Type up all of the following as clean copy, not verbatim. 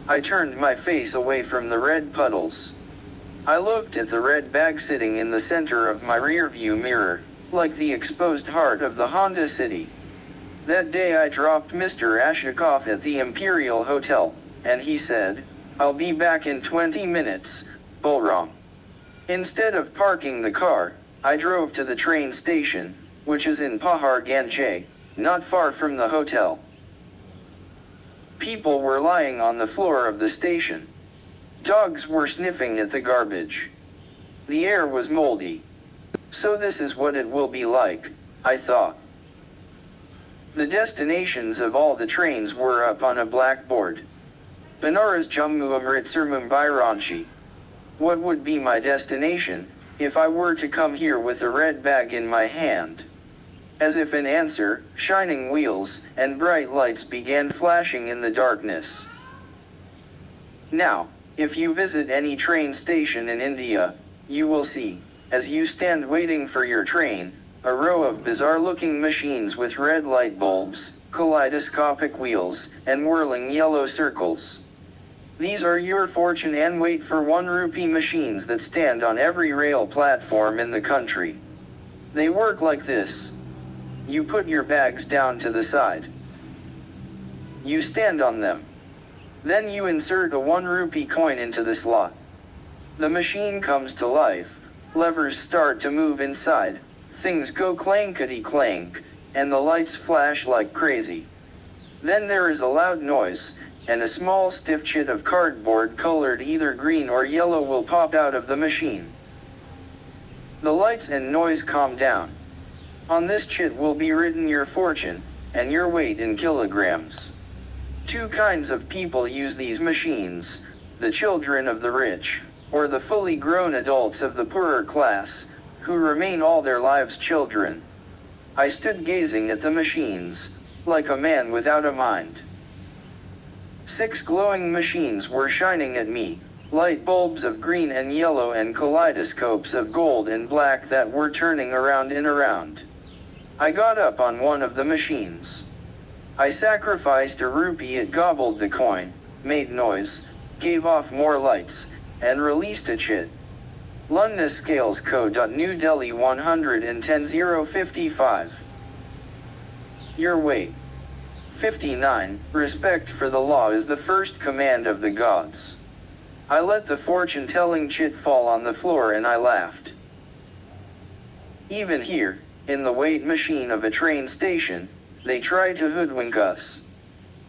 I turned my face away from the red puddles. I looked at the red bag sitting in the center of my rearview mirror, like the exposed heart of the Honda City. That day I dropped Mr. Ashok off at the Imperial Hotel, and he said, "I'll be back in 20 minutes, Bolram." Instead of parking the car, I drove to the train station, which is in Paharganj, not far from the hotel. People were lying on the floor of the station. Dogs were sniffing at the garbage. The air was moldy. So this is what it will be like, I thought. The destinations of all the trains were up on a blackboard. Banaras, Jammu, Amritsar, Mumbai, Ranchi. What would be my destination, if I were to come here with a red bag in my hand? As if in answer, shining wheels and bright lights began flashing in the darkness. Now, if you visit any train station in India, you will see, as you stand waiting for your train, a row of bizarre-looking machines with red light bulbs, kaleidoscopic wheels, and whirling yellow circles. These are your fortune and wait for 1 rupee machines that stand on every rail platform in the country. They work like this. You put your bags down to the side. You stand on them. Then you insert a 1 rupee coin into the slot. The machine comes to life, levers start to move inside, things go clankety-clank, and the lights flash like crazy. Then there is a loud noise, and a small stiff chit of cardboard colored either green or yellow will pop out of the machine. The lights and noise calm down. On this chit will be written your fortune, and your weight in kilograms. 2 kinds of people use these machines, the children of the rich, or the fully grown adults of the poorer class, who remain all their lives children. I stood gazing at the machines, like a man without a mind. 6 glowing machines were shining at me, light bulbs of green and yellow and kaleidoscopes of gold and black that were turning around and around. I got up on one of the machines. I sacrificed a rupee. It gobbled the coin, made noise, gave off more lights, and released a chit. London Scales Code. New Delhi 110-055. Your weight. 59. Respect for the law is the first command of the gods. I let the fortune-telling chit fall on the floor and I laughed. Even here, in the weight machine of a train station, they try to hoodwink us.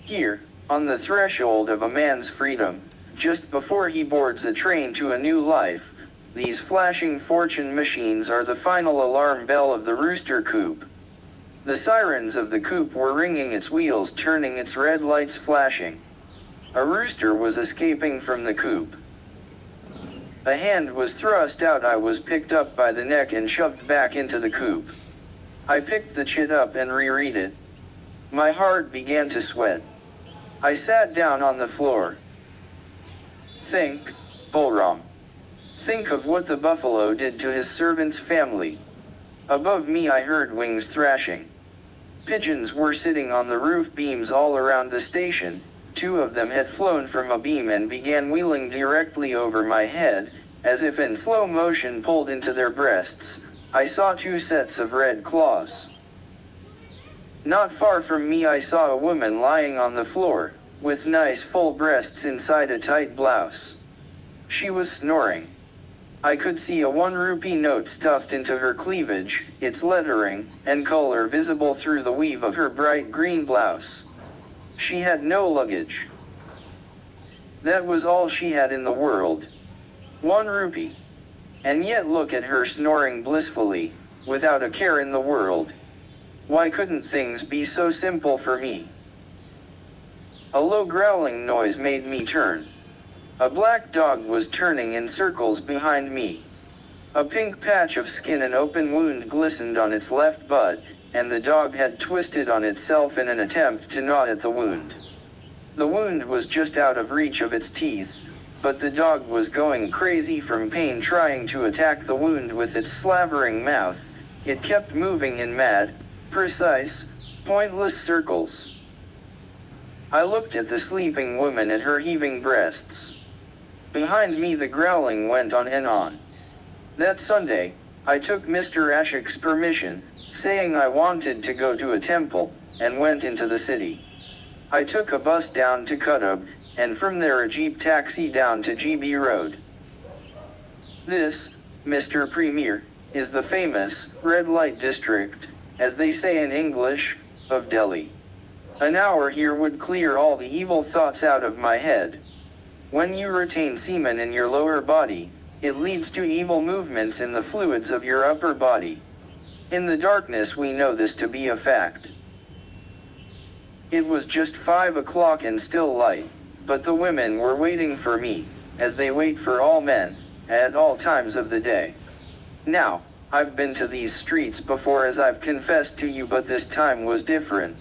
Here, on the threshold of a man's freedom, just before he boards a train to a new life, these flashing fortune machines are the final alarm bell of the rooster Coop. The sirens of the Coop were ringing its wheels, turning its red lights flashing. A rooster was escaping from the Coop. A hand was thrust out. I was picked up by the neck and shoved back into the Coop. I picked the chit up and reread it. My heart began to sweat. I sat down on the floor. Think, Bolram. Think of what the buffalo did to his servant's family. Above me I heard wings thrashing. Pigeons were sitting on the roof beams all around the station. 2 of them had flown from a beam and began wheeling directly over my head, as if in slow motion pulled into their breasts. I saw 2 sets of red claws. Not far from me I saw a woman lying on the floor, with nice full breasts inside a tight blouse. She was snoring. I could see a 1 rupee note stuffed into her cleavage, its lettering and color visible through the weave of her bright green blouse. She had no luggage. That was all she had in the world. 1 rupee. And yet look at her snoring blissfully, without a care in the world. Why couldn't things be so simple for me? A low growling noise made me turn. A black dog was turning in circles behind me. A pink patch of skin and open wound glistened on its left butt, and the dog had twisted on itself in an attempt to gnaw at the wound. The wound was just out of reach of its teeth, but the dog was going crazy from pain trying to attack the wound with its slavering mouth. It kept moving in mad, precise, pointless circles. I looked at the sleeping woman and her heaving breasts. Behind me the growling went on and on. That Sunday, I took Mr. Ashik's permission, saying I wanted to go to a temple, and went into the city. I took a bus down to Kutub, and from there a jeep taxi down to GB Road. This, Mr. Premier, is the famous red light district, as they say in English, of Delhi. An hour here would clear all the evil thoughts out of my head. When you retain semen in your lower body, it leads to evil movements in the fluids of your upper body. In the darkness we know this to be a fact. It was just 5 o'clock and still light, but the women were waiting for me, as they wait for all men, at all times of the day. Now, I've been to these streets before, as I've confessed to you, but this time was different.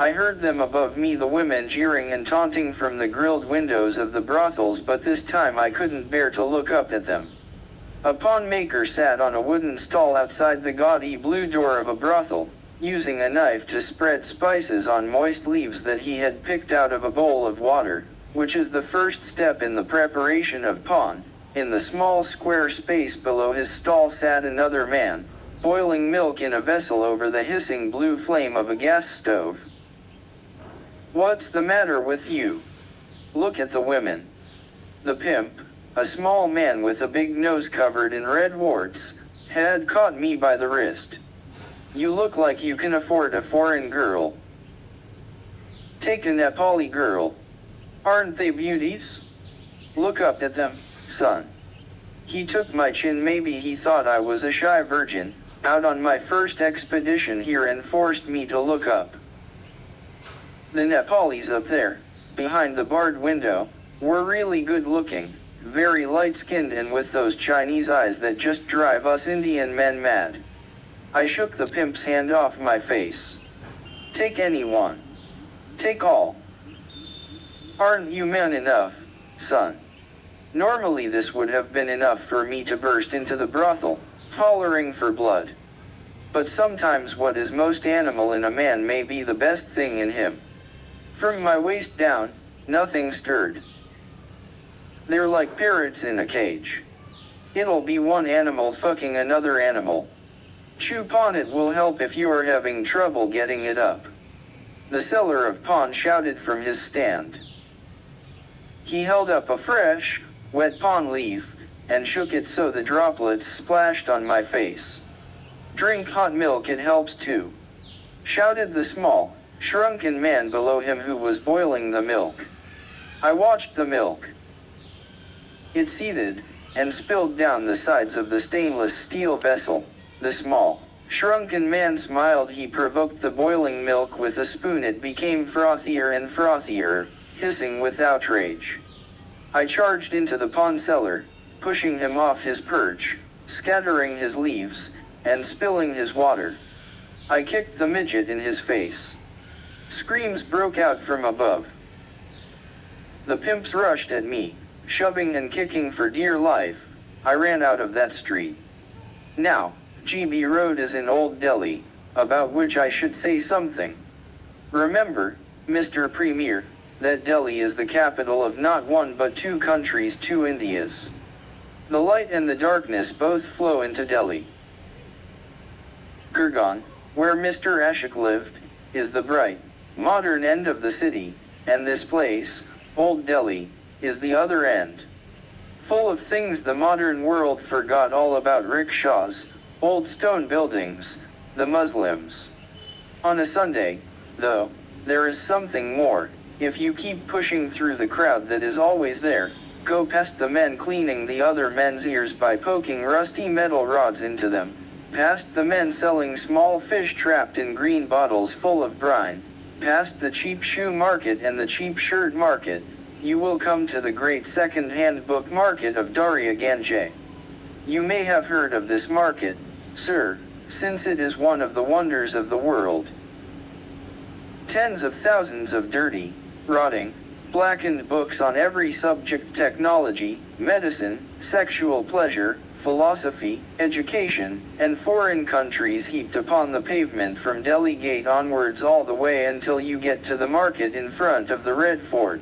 I heard them above me, the women jeering and taunting from the grilled windows of the brothels, but this time I couldn't bear to look up at them. A pawn maker sat on a wooden stall outside the gaudy blue door of a brothel, using a knife to spread spices on moist leaves that he had picked out of a bowl of water, which is the first step in the preparation of pawn. In the small square space below his stall sat another man, boiling milk in a vessel over the hissing blue flame of a gas stove. What's the matter with you? Look at the women. The pimp, a small man with a big nose covered in red warts, had caught me by the wrist. You look like you can afford a foreign girl. Take a Nepali girl. Aren't they beauties? Look up at them, son. He took my chin, maybe he thought I was a shy virgin, out on my first expedition here, and forced me to look up. The Nepalis up there, behind the barred window, were really good looking, very light-skinned, and with those Chinese eyes that just drive us Indian men mad. I shook the pimp's hand off my face. Take anyone. Take all. Aren't you man enough, son? Normally this would have been enough for me to burst into the brothel, hollering for blood. But sometimes what is most animal in a man may be the best thing in him. From my waist down, nothing stirred. They're like parrots in a cage. It'll be one animal fucking another animal. Chew pawn, it will help if you are having trouble getting it up. The seller of pawn shouted from his stand. He held up a fresh, wet pawn leaf, and shook it so the droplets splashed on my face. Drink hot milk, it helps too, shouted the small, shrunken man below him who was boiling the milk. I watched the milk. It seethed, and spilled down the sides of the stainless steel vessel. The small, shrunken man smiled. He provoked the boiling milk with a spoon. It became frothier and frothier, hissing with outrage. I charged into the pawn seller, pushing him off his perch, scattering his leaves, and spilling his water. I kicked the midget in his face. Screams broke out from above. The pimps rushed at me, shoving and kicking for dear life. I ran out of that street. Now, GB Road is in Old Delhi, about which I should say something. Remember, Mr. Premier, that Delhi is the capital of not one but two countries, two Indias. The light and the darkness both flow into Delhi. Gurgaon, where Mr. Ashik lived, is the bright, modern end of the city, and this place, Old Delhi, is the other end. Full of things the modern world forgot all about: rickshaws, old stone buildings, the Muslims. On a Sunday, though, there is something more. If you keep pushing through the crowd that is always there, go past the men cleaning the other men's ears by poking rusty metal rods into them, past the men selling small fish trapped in green bottles full of brine, past the cheap shoe market and the cheap shirt market, you will come to the great second-hand book market of Darya-Ganj. You may have heard of this market, sir, since it is one of the wonders of the world. Tens of thousands of dirty, rotting, blackened books on every subject: technology, medicine, sexual pleasure, philosophy, education, and foreign countries heaped upon the pavement from Delhi Gate onwards all the way until you get to the market in front of the Red Fort.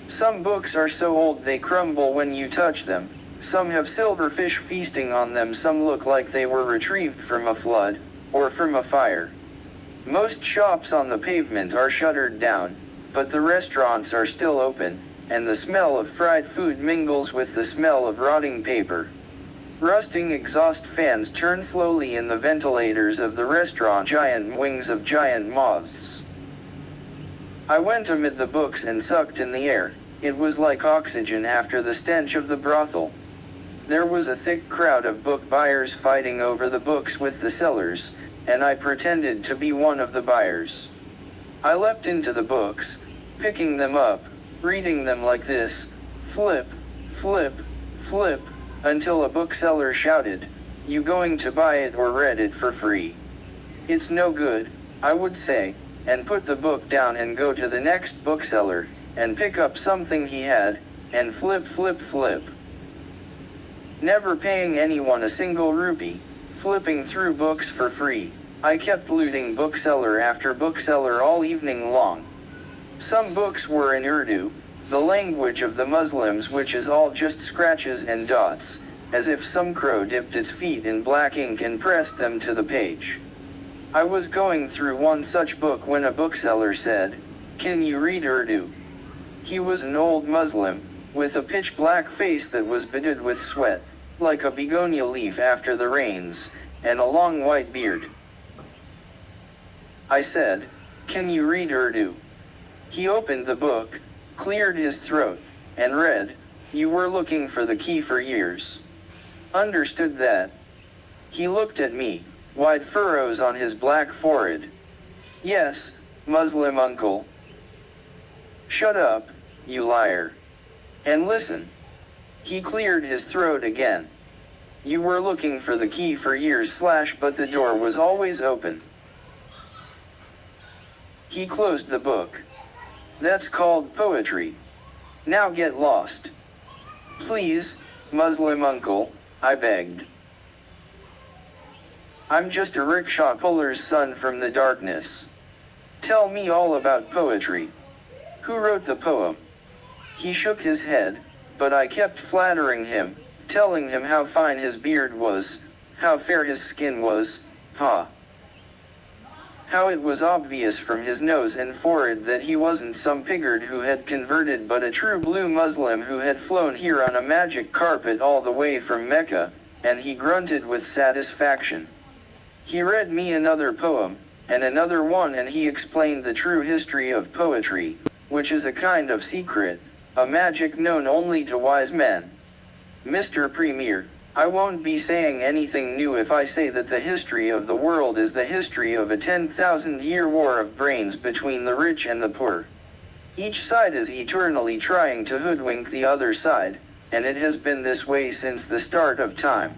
Some books are so old they crumble when you touch them, some have silverfish feasting on them, some look like they were retrieved from a flood, or from a fire. Most shops on the pavement are shuttered down, but the restaurants are still open, and the smell of fried food mingles with the smell of rotting paper. Rusting exhaust fans turn slowly in the ventilators of the restaurant, giant wings of giant moths. I went amid the books and sucked in the air. It was like oxygen after the stench of the brothel. There was a thick crowd of book buyers fighting over the books with the sellers, and I pretended to be one of the buyers. I leapt into the books, picking them up, reading them like this, flip, flip, flip, until a bookseller shouted, "You going to buy it or read it for free?" "It's no good," I would say, and put the book down and go to the next bookseller, and pick up something he had, and flip, flip, flip. Never paying anyone a single rupee, flipping through books for free, I kept looting bookseller after bookseller all evening long. Some books were in Urdu, the language of the Muslims, which is all just scratches and dots, as if some crow dipped its feet in black ink and pressed them to the page. I was going through one such book when a bookseller said, "Can you read Urdu?" He was an old Muslim, with a pitch-black face that was bedewed with sweat, like a begonia leaf after the rains, and a long white beard. I said, "Can you read Urdu?" He opened the book, cleared his throat, and read, "You were looking for the key for years." Understood that. He looked at me, wide furrows on his black forehead. "Yes, Muslim uncle." "Shut up, you liar. And listen." He cleared his throat again. "You were looking for the key for years / but the door was always open." He closed the book. "That's called poetry. Now get lost." "Please, Muslim uncle," I begged. "I'm just a rickshaw puller's son from the darkness. Tell me all about poetry. Who wrote the poem?" He shook his head, but I kept flattering him, telling him how fine his beard was, how fair his skin was, how it was obvious from his nose and forehead that he wasn't some piggard who had converted, but a true blue Muslim who had flown here on a magic carpet all the way from Mecca, and he grunted with satisfaction. He read me another poem, and another one, and he explained the true history of poetry, which is a kind of secret, a magic known only to wise men. Mr. Premier, I won't be saying anything new if I say that the history of the world is the history of a 10,000-year war of brains between the rich and the poor. Each side is eternally trying to hoodwink the other side, and it has been this way since the start of time.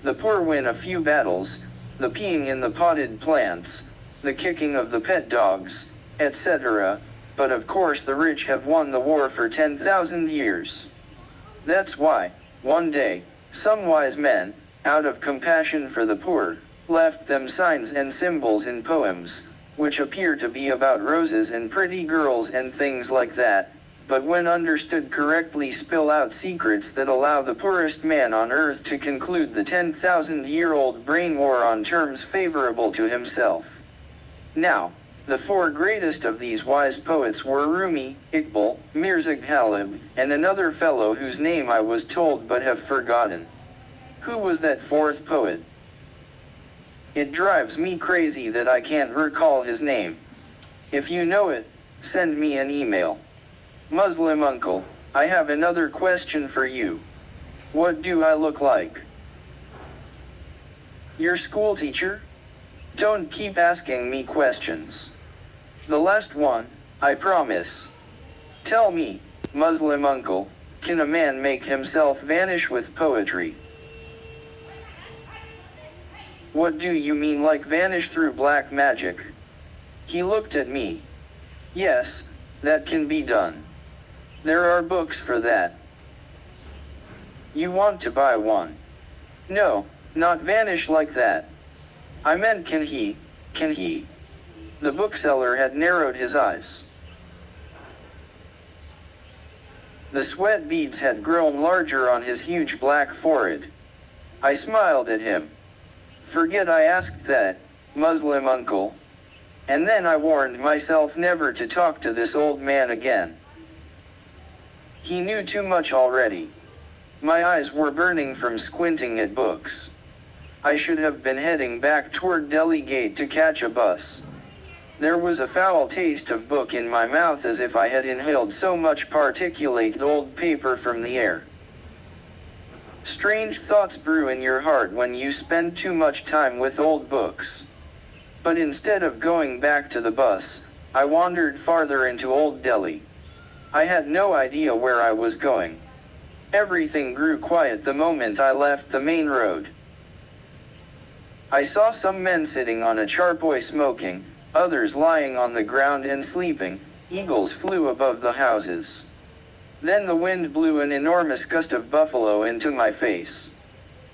The poor win a few battles, the peeing in the potted plants, the kicking of the pet dogs, etc., but of course the rich have won the war for 10,000 years. That's why, one day, some wise men, out of compassion for the poor, left them signs and symbols in poems, which appear to be about roses and pretty girls and things like that, but when understood correctly spill out secrets that allow the poorest man on earth to conclude the 10,000-year-old brain war on terms favorable to himself. Now, the four greatest of these wise poets were Rumi, Iqbal, Mirza Ghalib, and another fellow whose name I was told but have forgotten. Who was that fourth poet? It drives me crazy that I can't recall his name. If you know it, send me an email. Muslim uncle, I have another question for you. What do I look like? Your school teacher? Don't keep asking me questions. The last one, I promise. Tell me, Muslim uncle, can a man make himself vanish with poetry? What do you mean, like vanish through black magic? He looked at me. Yes, that can be done. There are books for that. You want to buy one? No, not vanish like that. I meant can he? The bookseller had narrowed his eyes. The sweat beads had grown larger on his huge black forehead. I smiled at him. Forget I asked that, Muslim uncle. And then I warned myself never to talk to this old man again. He knew too much already. My eyes were burning from squinting at books. I should have been heading back toward Delhi Gate to catch a bus. There was a foul taste of book in my mouth as if I had inhaled so much particulate old paper from the air. Strange thoughts brew in your heart when you spend too much time with old books. But instead of going back to the bus, I wandered farther into Old Delhi. I had no idea where I was going. Everything grew quiet the moment I left the main road. I saw some men sitting on a charpoy smoking, others lying on the ground and sleeping. Eagles flew above the houses. Then the wind blew an enormous gust of buffalo into my face.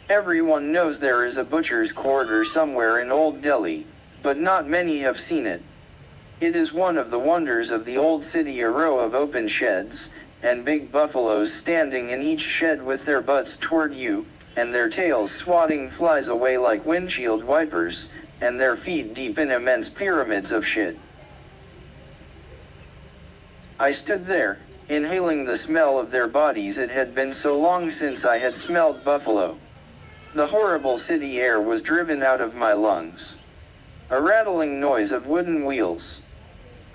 Everyone knows there is a butcher's quarter somewhere in Old Delhi, but not many have seen it. It is one of the wonders of the old city, a row of open sheds, and big buffaloes standing in each shed with their butts toward you, and their tails swatting flies away like windshield wipers, and their feet deep in immense pyramids of shit. I stood there, inhaling the smell of their bodies. It had been so long since I had smelled buffalo. The horrible city air was driven out of my lungs. A rattling noise of wooden wheels.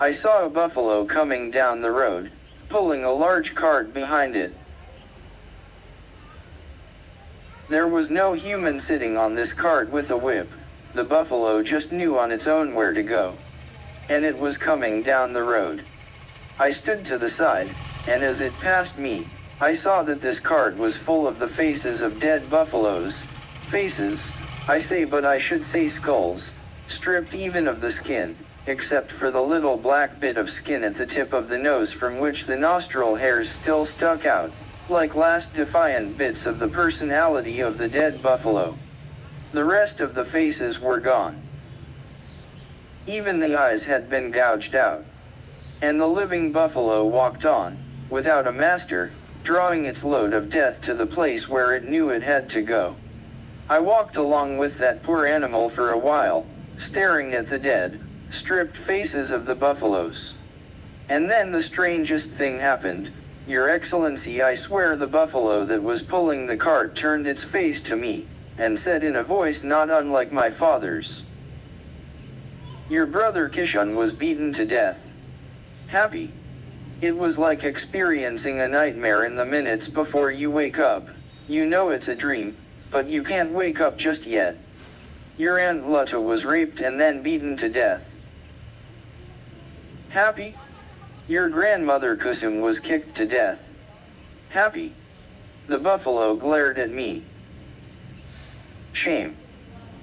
I saw a buffalo coming down the road, pulling a large cart behind it. There was no human sitting on this cart with a whip. The buffalo just knew on its own where to go. And it was coming down the road. I stood to the side, and as it passed me, I saw that this cart was full of the faces of dead buffaloes. Faces, I say, but I should say skulls, stripped even of the skin, except for the little black bit of skin at the tip of the nose from which the nostril hairs still stuck out, like last defiant bits of the personality of the dead buffalo. The rest of the faces were gone. Even the eyes had been gouged out. And the living buffalo walked on, without a master, drawing its load of death to the place where it knew it had to go. I walked along with that poor animal for a while, staring at the dead, stripped faces of the buffaloes. And then the strangest thing happened. Your Excellency, I swear the buffalo that was pulling the cart turned its face to me, and said in a voice not unlike my father's, "Your brother Kishan was beaten to death." Happy. It was like experiencing a nightmare in the minutes before you wake up. You know it's a dream, but you can't wake up just yet. Your Aunt Lutta was raped and then beaten to death. Happy. Your grandmother Kusum was kicked to death. Happy. The buffalo glared at me. Shame.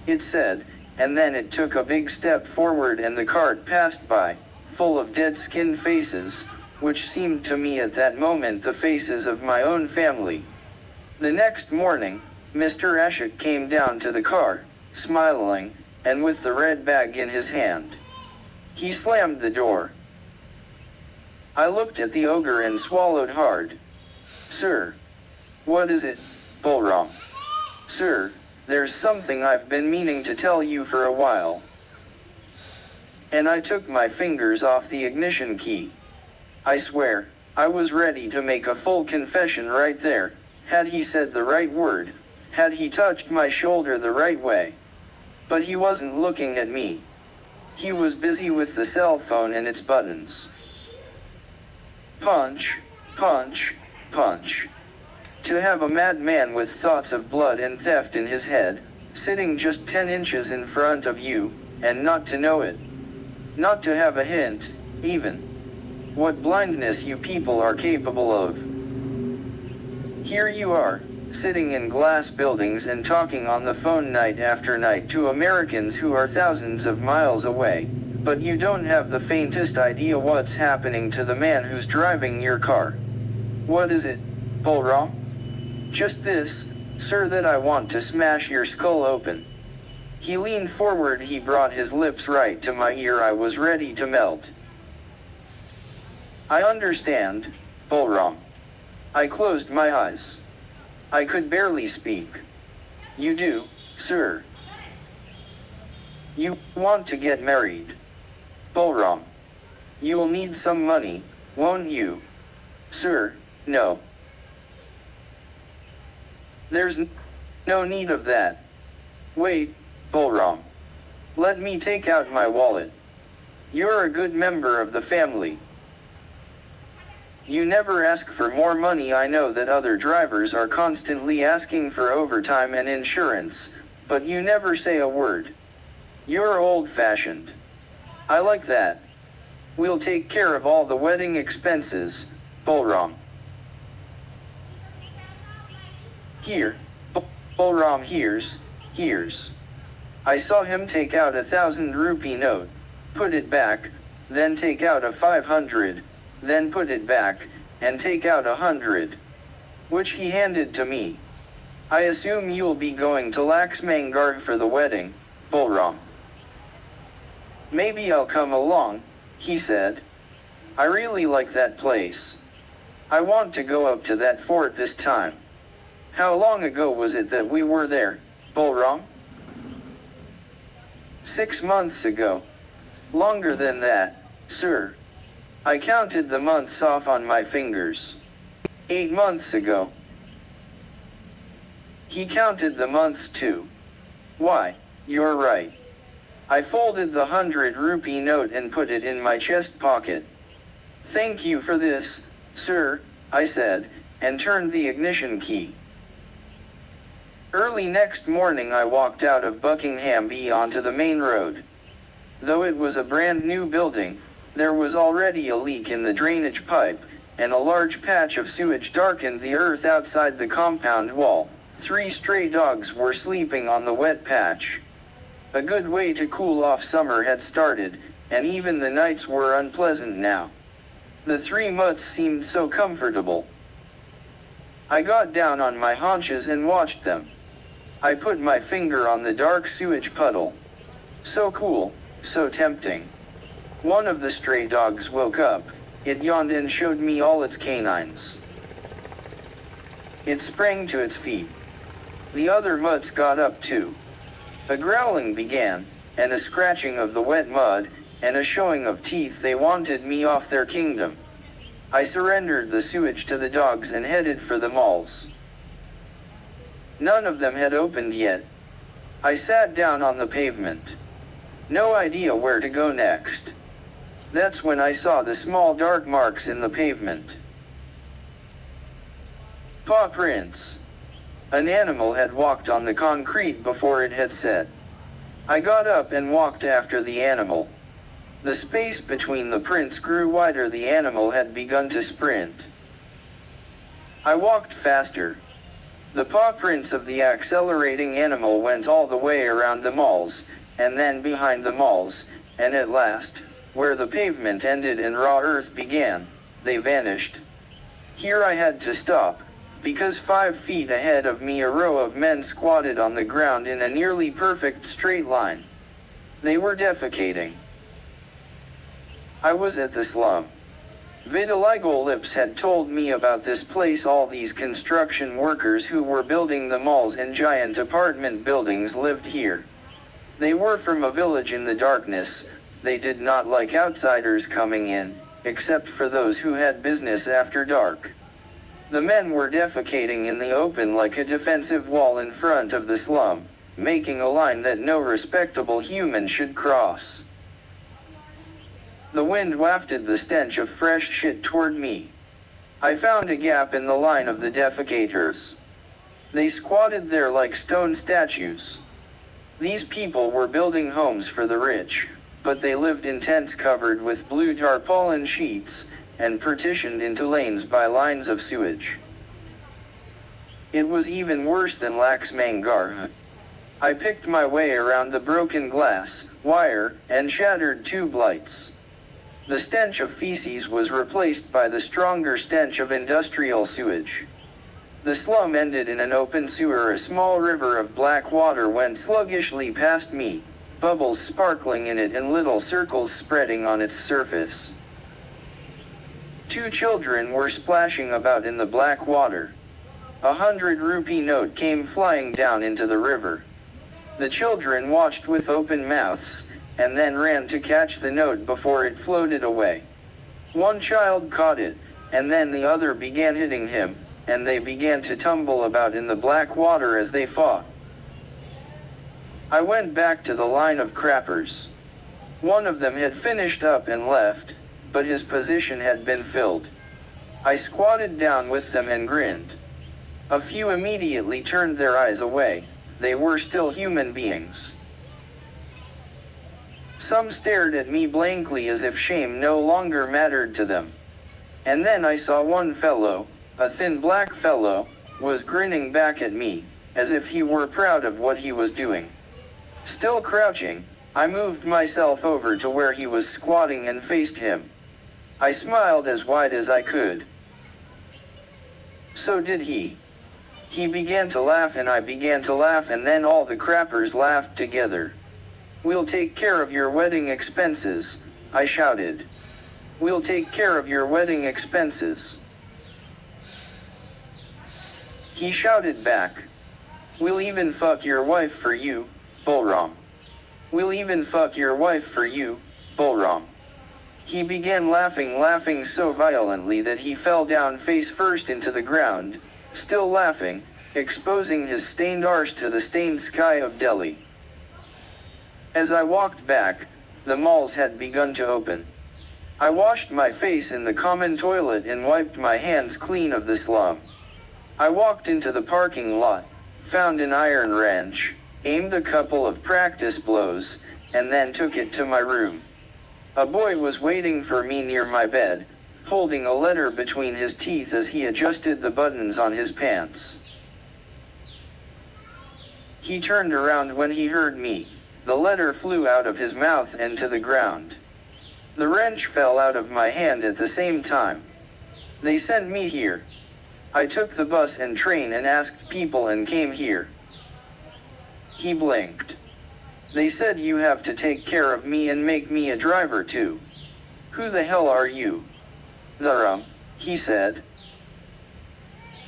It said, and then it took a big step forward and the cart passed by, full of dead-skinned faces, which seemed to me at that moment the faces of my own family. The next morning, Mr. Ashok came down to the car, smiling, and with the red bag in his hand. He slammed the door. I looked at the ogre and swallowed hard. "Sir." "What is it, Balram?" "Sir, there's something I've been meaning to tell you for a while." And I took my fingers off the ignition key. I swear, I was ready to make a full confession right there, had he said the right word, had he touched my shoulder the right way. But he wasn't looking at me. He was busy with the cell phone and its buttons. Punch, punch, punch. To have a madman with thoughts of blood and theft in his head, sitting just 10 inches in front of you, and not to know it. Not to have a hint, even. What blindness you people are capable of. Here you are, sitting in glass buildings and talking on the phone night after night to Americans who are thousands of miles away, but you don't have the faintest idea what's happening to the man who's driving your car. What is it, Balram? Just this, sir, that I want to smash your skull open. He leaned forward, he brought his lips right to my ear. I was ready to melt. I understand, Bolram. I closed my eyes. I could barely speak. You do, sir. You want to get married. Bolram. You'll need some money, won't you? Sir, no. There's no need of that. Wait, Bolram. Let me take out my wallet. You're a good member of the family. You never ask for more money. I know that other drivers are constantly asking for overtime and insurance, but you never say a word. You're old-fashioned. I like that. We'll take care of all the wedding expenses, Bolram. Here, Bolram, here's. I saw him take out a 1,000 rupee note, put it back, then take out a 500, then put it back, and take out 100, which he handed to me. I assume you'll be going to Laxmangar for the wedding, Bolram. Maybe I'll come along, he said. I really like that place. I want to go up to that fort this time. How long ago was it that we were there, Bolram? 6 months ago. Longer than that, sir. I counted the months off on my fingers. 8 months ago. He counted the months too. Why, you're right. I folded the 100 rupee note and put it in my chest pocket. Thank you for this, sir, I said, and turned the ignition key. Early next morning I walked out of Buckingham Bee onto the main road. Though it was a brand new building, there was already a leak in the drainage pipe, and a large patch of sewage darkened the earth outside the compound wall. 3 stray dogs were sleeping on the wet patch. A good way to cool off. Summer had started, and even the nights were unpleasant now. The 3 mutts seemed so comfortable. I got down on my haunches and watched them. I put my finger on the dark sewage puddle. So cool, so tempting. One of the stray dogs woke up. It yawned and showed me all its canines. It sprang to its feet. The other mutts got up too. A growling began, and a scratching of the wet mud, and a showing of teeth. They wanted me off their kingdom. I surrendered the sewage to the dogs and headed for the malls. None of them had opened yet. I sat down on the pavement. No idea where to go next. That's when I saw the small dark marks in the pavement. Paw prints. An animal had walked on the concrete before it had set. I got up and walked after the animal. The space between the prints grew wider. The animal had begun to sprint. I walked faster. The paw prints of the accelerating animal went all the way around the malls, and then behind the malls, and at last, where the pavement ended and raw earth began, they vanished. Here I had to stop, because 5 feet ahead of me a row of men squatted on the ground in a nearly perfect straight line. They were defecating. I was at the slum. Vitiligo Lips had told me about this place. All these construction workers who were building the malls and giant apartment buildings lived here. They were from a village in the darkness. They did not like outsiders coming in, except for those who had business after dark. The men were defecating in the open like a defensive wall in front of the slum, making a line that no respectable human should cross. The wind wafted the stench of fresh shit toward me. I found a gap in the line of the defecators. They squatted there like stone statues. These people were building homes for the rich, but they lived in tents covered with blue tarpaulin sheets, and partitioned into lanes by lines of sewage. It was even worse than Laxmangar. I picked my way around the broken glass, wire, and shattered tube lights. The stench of feces was replaced by the stronger stench of industrial sewage. The slum ended in an open sewer. A small river of black water went sluggishly past me, bubbles sparkling in it and little circles spreading on its surface. 2 children were splashing about in the black water. A 100-rupee note came flying down into the river. The children watched with open mouths, and then ran to catch the note before it floated away. One child caught it, and then the other began hitting him, and they began to tumble about in the black water as they fought. I went back to the line of crappers. One of them had finished up and left, but his position had been filled. I squatted down with them and grinned. A few immediately turned their eyes away. They were still human beings. Some stared at me blankly as if shame no longer mattered to them. And then I saw one fellow, a thin black fellow, was grinning back at me, as if he were proud of what he was doing. Still crouching, I moved myself over to where he was squatting and faced him. I smiled as wide as I could. So did he. He began to laugh and I began to laugh, and then all the crappers laughed together. "We'll take care of your wedding expenses," I shouted. "We'll take care of your wedding expenses." He shouted back, "We'll even fuck your wife for you, Bolram. We'll even fuck your wife for you, Bolram." He began laughing so violently that he fell down face first into the ground, still laughing, exposing his stained arse to the stained sky of Delhi. As I walked back, the malls had begun to open. I washed my face in the common toilet and wiped my hands clean of the slum. I walked into the parking lot, found an iron wrench, aimed a couple of practice blows, and then took it to my room. A boy was waiting for me near my bed, holding a letter between his teeth as he adjusted the buttons on his pants. He turned around when he heard me. The letter flew out of his mouth and to the ground. The wrench fell out of my hand at the same time. "They sent me here. I took the bus and train and asked people and came here." He blinked. "They said you have to take care of me and make me a driver too. Who the hell are you?" "Dharam," he said.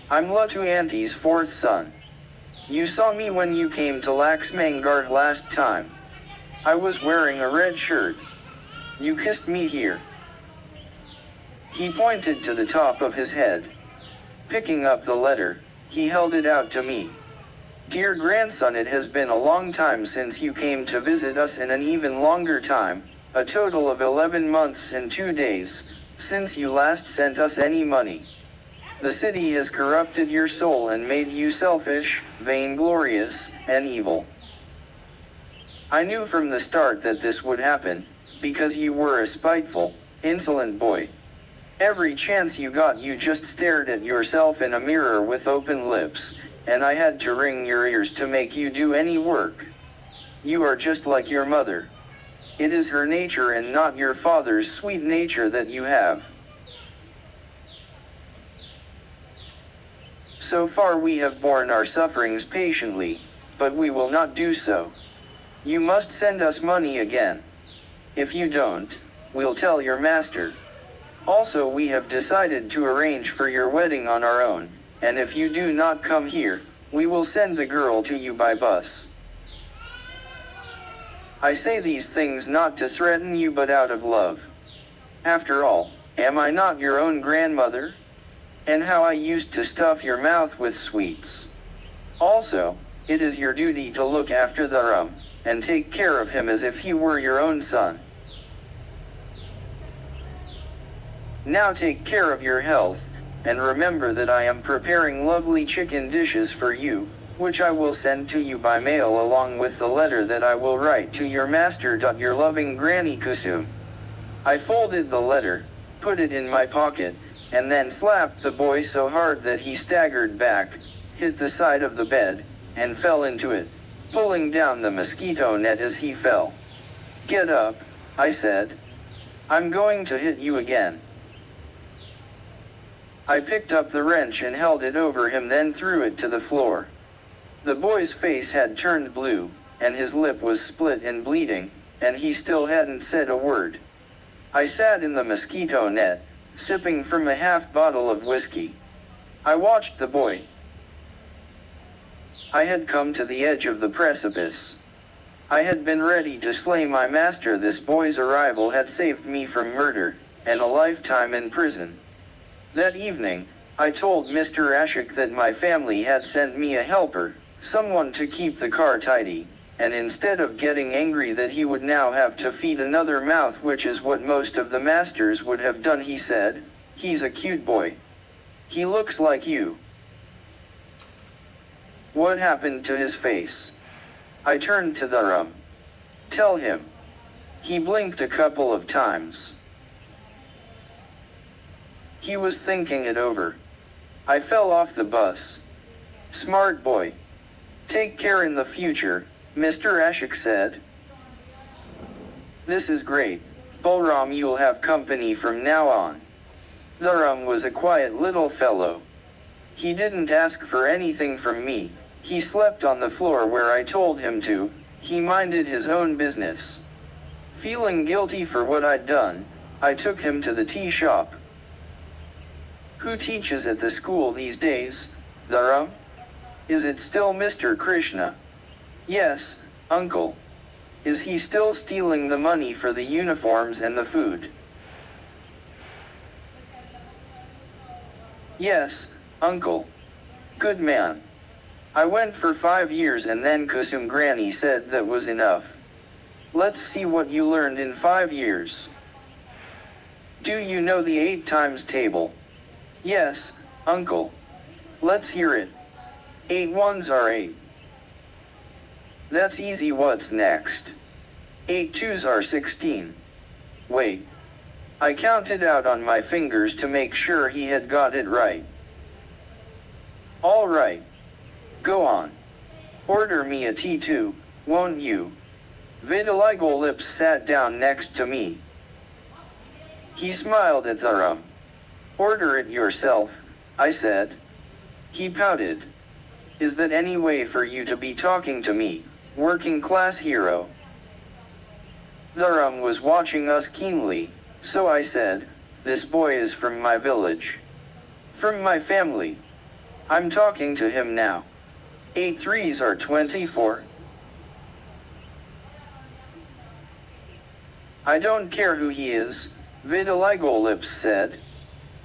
"I'm Latu Auntie's 4th son. You saw me when you came to Laxmangar last time. I was wearing a red shirt. You kissed me here." He pointed to the top of his head. Picking up the letter, he held it out to me. "Dear grandson, it has been a long time since you came to visit us, and an even longer time, a total of 11 months and 2 days, since you last sent us any money. The city has corrupted your soul and made you selfish, vainglorious, and evil. I knew from the start that this would happen, because you were a spiteful, insolent boy. Every chance you got you just stared at yourself in a mirror with open lips, and I had to wring your ears to make you do any work. You are just like your mother. It is her nature and not your father's sweet nature that you have. So far we have borne our sufferings patiently, but we will not do so. You must send us money again. If you don't, we'll tell your master. Also, we have decided to arrange for your wedding on our own, and if you do not come here, we will send the girl to you by bus. I say these things not to threaten you but out of love. After all, am I not your own grandmother? And how I used to stuff your mouth with sweets. Also, it is your duty to look after Dharam, and take care of him as if he were your own son. Now take care of your health, and remember that I am preparing lovely chicken dishes for you, which I will send to you by mail along with the letter that I will write to your master. Your loving Granny Kusum." I folded the letter, put it in my pocket, and then slapped the boy so hard that he staggered back, hit the side of the bed, and fell into it, pulling down the mosquito net as he fell. "Get up," I said. "I'm going to hit you again." I picked up the wrench and held it over him, then threw it to the floor. The boy's face had turned blue, and his lip was split and bleeding, and he still hadn't said a word. I sat in the mosquito net, sipping from a half bottle of whiskey. I watched the boy. I had come to the edge of the precipice. I had been ready to slay my master. This boy's arrival had saved me from murder, and a lifetime in prison. That evening, I told Mr. Ashik that my family had sent me a helper, someone to keep the car tidy, and instead of getting angry that he would now have to feed another mouth, which is what most of the masters would have done, he said, "He's a cute boy. He looks like you." What happened to his face? I turned to the room. Tell him. He blinked a couple of times. He was thinking it over. I fell off the bus. Smart boy. Take care in the future, Mr. Ashik said. This is great, Balram, you'll have company from now on. Dharam was a quiet little fellow. He didn't ask for anything from me. He slept on the floor where I told him to. He minded his own business. Feeling guilty for what I'd done, I took him to the tea shop. Who teaches at the school these days, Dharam? Is it still Mr. Krishna? Yes, uncle. Is he still stealing the money for the uniforms and the food? Yes, uncle. Good man. I went for 5 years and then Kusum Granny said that was enough. Let's see what you learned in 5 years. Do you know the 8 times table? Yes, uncle. Let's hear it. 8 ones are 8. That's easy. What's next? 8 twos are 16. Wait. I counted out on my fingers to make sure he had got it right. All right. Go on. Order me a tea too, won't you? Vitiligo Lips sat down next to me. He smiled at Dharam. Order it yourself, I said. He pouted. Is that any way for you to be talking to me, working class hero? Dharam was watching us keenly, so I said, this boy is from my village. From my family. I'm talking to him now. 8 threes are 24. I don't care who he is, Vitiligo Lips said.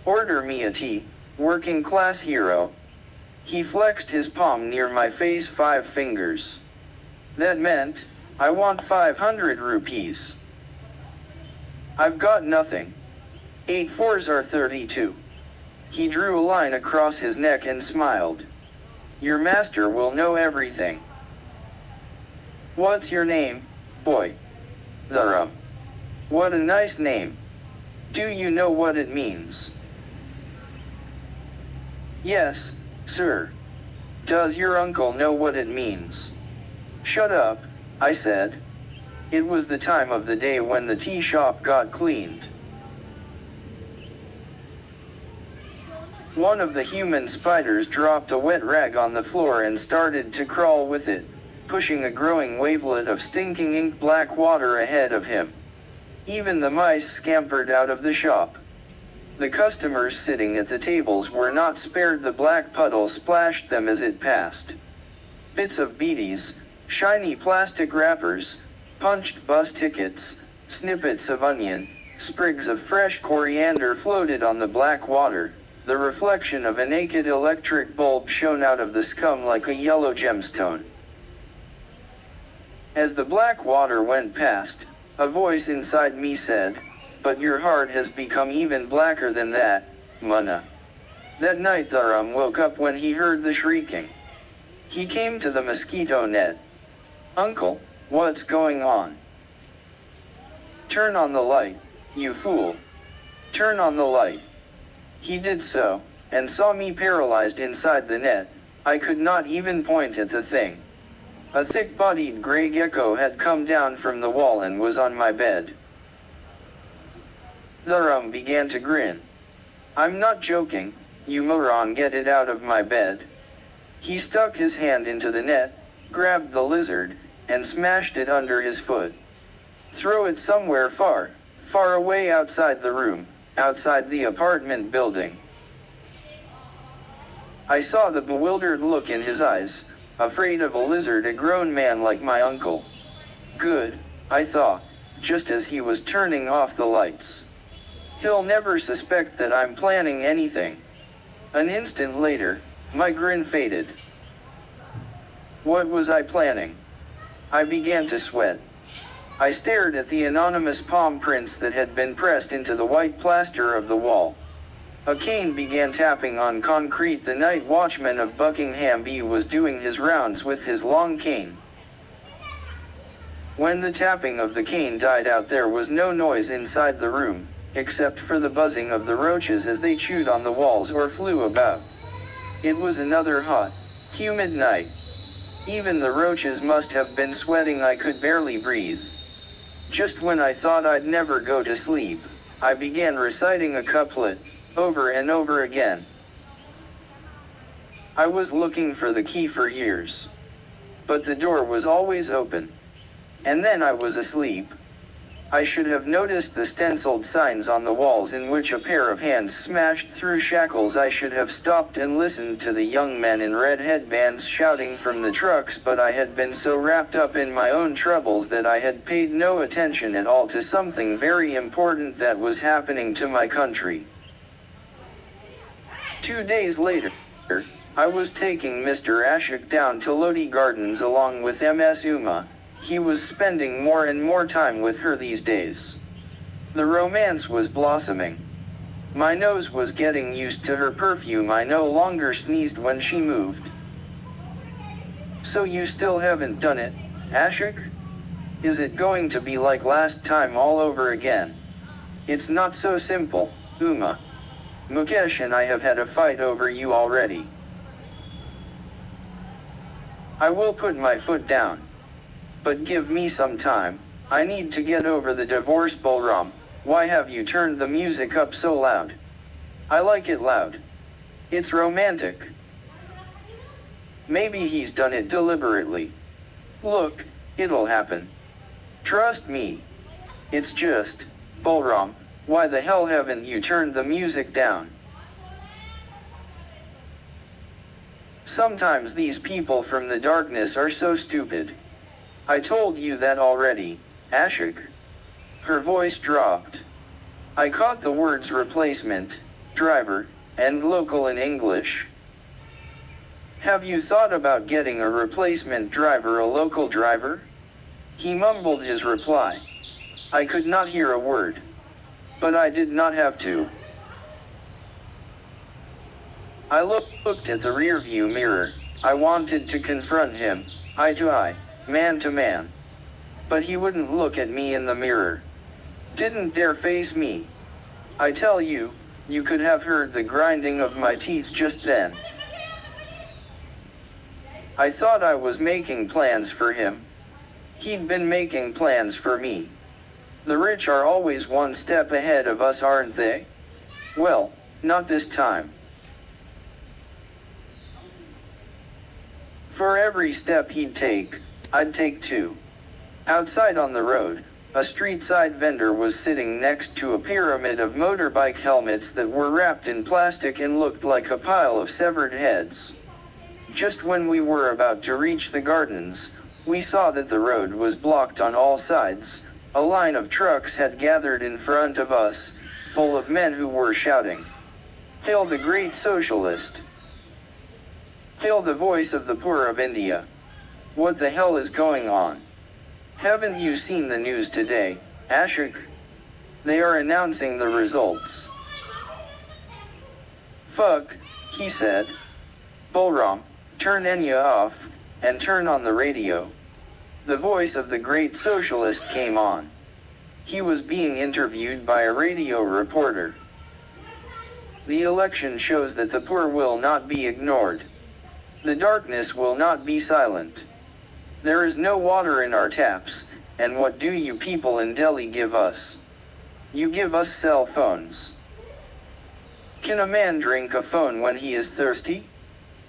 Order me a tea, working class hero. He flexed his palm near my face, 5 fingers. That meant, I want 500 rupees. I've got nothing. 8 fours are 32. He drew a line across his neck and smiled. Your master will know everything. What's your name, boy? Dharam. What a nice name. Do you know what it means? Yes, sir. Does your uncle know what it means? Shut up, I said. It was the time of the day when the tea shop got cleaned. One of the human spiders dropped a wet rag on the floor and started to crawl with it, pushing a growing wavelet of stinking ink black water ahead of him. Even the mice scampered out of the shop. The customers sitting at the tables were not spared. The black puddle splashed them as it passed. Bits of beaties, shiny plastic wrappers, punched bus tickets, snippets of onion, sprigs of fresh coriander floated on the black water. The reflection of a naked electric bulb shone out of the scum like a yellow gemstone. As the black water went past, a voice inside me said, but your heart has become even blacker than that, Munna. That night Dharam woke up when he heard the shrieking. He came to the mosquito net. Uncle, what's going on? Turn on the light, you fool. Turn on the light. He did so, and saw me paralyzed inside the net. I could not even point at the thing. A thick-bodied gray gecko had come down from the wall and was on my bed. Dharam began to grin. I'm not joking, "You moron, get it out of my bed." He stuck his hand into the net, grabbed the lizard, and smashed it under his foot. "Throw it somewhere far, far away outside the room, outside the apartment building." I saw the bewildered look in his eyes, afraid of a lizard, a grown man like my uncle. Good, I thought, just as he was turning off the lights. He'll never suspect that I'm planning anything. An instant later, my grin faded. What was I planning? I began to sweat. I stared at the anonymous palm prints that had been pressed into the white plaster of the wall. A cane began tapping on concrete. The night watchman of Buckingham B was doing his rounds with his long cane. When the tapping of the cane died out, there was no noise inside the room, except for the buzzing of the roaches as they chewed on the walls or flew about. It was another hot, humid night. Even the roaches must have been sweating. I could barely breathe. Just when I thought I'd never go to sleep, I began reciting a couplet, over and over again. I was looking for the key for years, but the door was always open. And then I was asleep. I should have noticed the stenciled signs on the walls in which a pair of hands smashed through shackles. I should have stopped and listened to the young men in red headbands shouting from the trucks, but I had been so wrapped up in my own troubles that I had paid no attention at all to something very important that was happening to my country. 2 days later, I was taking Mr. Ashok down to Lodi Gardens along with Ms. Uma. He was spending more and more time with her these days. The romance was blossoming. My nose was getting used to her perfume. I no longer sneezed when she moved. "So you still haven't done it, Ashok? Is it going to be like last time all over again?" "It's not so simple, Uma. Mukesh and I have had a fight over you already." "I will put my foot down. But give me some time. I need to get over the divorce." "Balram, why have you turned the music up so loud?" "I like it loud. It's romantic." "Maybe he's done it deliberately. Look, it'll happen. Trust me. It's just, Balram, why the hell haven't you turned the music down?" "Sometimes these people from the darkness are so stupid. I told you that already, Ashok." Her voice dropped. I caught the words replacement, driver, and local in English. "Have you thought about getting a replacement driver, a local driver?" He mumbled his reply. I could not hear a word. But I did not have to. I looked at the rearview mirror. I wanted to confront him, eye to eye, man to man. But he wouldn't look at me in the mirror. Didn't dare face me. I tell you, you could have heard the grinding of my teeth just then. I thought I was making plans for him. He'd been making plans for me. The rich are always one step ahead of us, aren't they? Well, not this time. For every step he'd take, I'd take two. Outside on the road, a street-side vendor was sitting next to a pyramid of motorbike helmets that were wrapped in plastic and looked like a pile of severed heads. Just when we were about to reach the gardens, we saw that the road was blocked on all sides. A line of trucks had gathered in front of us, full of men who were shouting, "Hail the great socialist! Hail the voice of the poor of India! What the hell is going on? Haven't you seen the news today, Ashok? They are announcing the results." "Fuck," he said. "Balram, turn Enya off, and turn on the radio." The voice of the great socialist came on. He was being interviewed by a radio reporter. "The election shows that the poor will not be ignored. The darkness will not be silent. There is no water in our taps, and what do you people in Delhi give us? You give us cell phones. Can a man drink a phone when he is thirsty?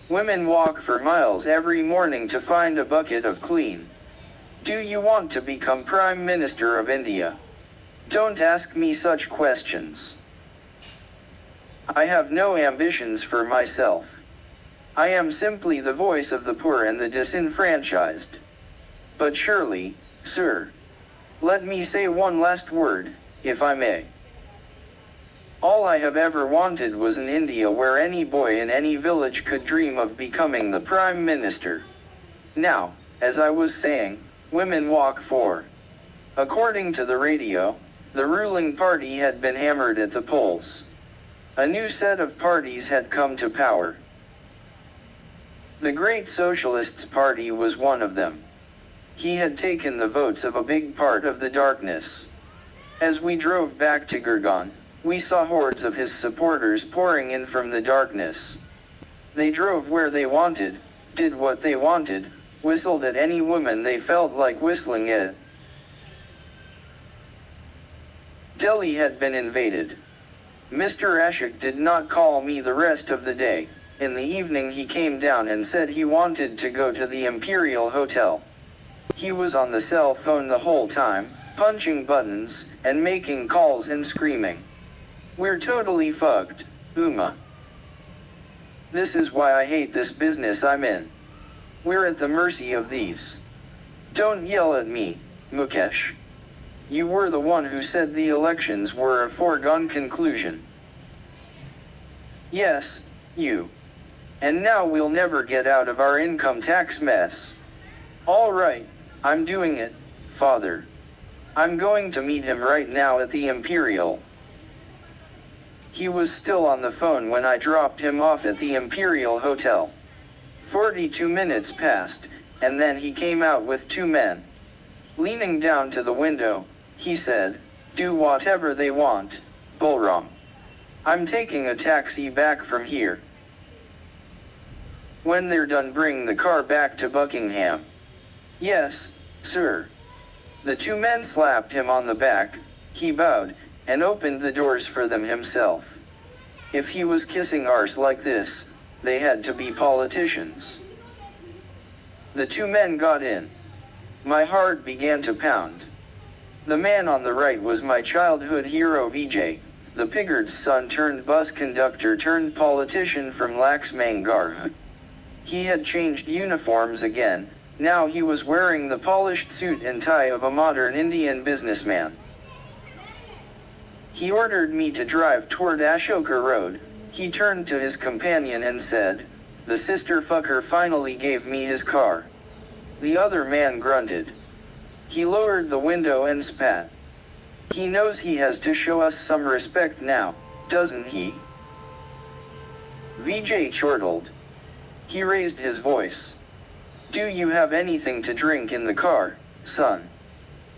Women walk for miles every morning to find a bucket of clean. Do you want to become Prime Minister of India? Don't ask me such questions. I have no ambitions for myself. I am simply the voice of the poor and the disenfranchised. But surely, sir, let me say one last word, if I may. All I have ever wanted was an India where any boy in any village could dream of becoming the Prime Minister. Now, as I was saying, women walk for. According to the radio, the ruling party had been hammered at the polls. A new set of parties had come to power. The Great Socialists Party was one of them. He had taken the votes of a big part of the darkness. As we drove back to Gurgaon, we saw hordes of his supporters pouring in from the darkness. They drove where they wanted, did what they wanted, whistled at any woman they felt like whistling at. Delhi had been invaded. Mr. Ashok did not call me the rest of the day. In the evening he came down and said he wanted to go to the Imperial Hotel. He was on the cell phone the whole time, punching buttons, and making calls and screaming. We're totally fucked, Uma. This is why I hate this business I'm in. We're at the mercy of these. Don't yell at me, Mukesh. You were the one who said the elections were a foregone conclusion. Yes, you. And now we'll never get out of our income tax mess. All right, I'm doing it, Father. I'm going to meet him right now at the Imperial. He was still on the phone when I dropped him off at the Imperial Hotel. 42 minutes passed, and then he came out with two men. Leaning down to the window, he said, "Do whatever they want, Balram. I'm taking a taxi back from here. When they're done, bring the car back to Buckingham." "Yes, sir." The two men slapped him on the back, he bowed, and opened the doors for them himself. If he was kissing arse like this, they had to be politicians. The two men got in. My heart began to pound. The man on the right was my childhood hero Vijay, the Piggard's son turned bus conductor turned politician from Laxmangarh. He had changed uniforms again. Now he was wearing the polished suit and tie of a modern Indian businessman. He ordered me to drive toward Ashoka Road. He turned to his companion and said, "The sister fucker finally gave me his car." The other man grunted. He lowered the window and spat. "He knows he has to show us some respect now, doesn't he?" Vijay chortled. He raised his voice. "Do you have anything to drink in the car, son?"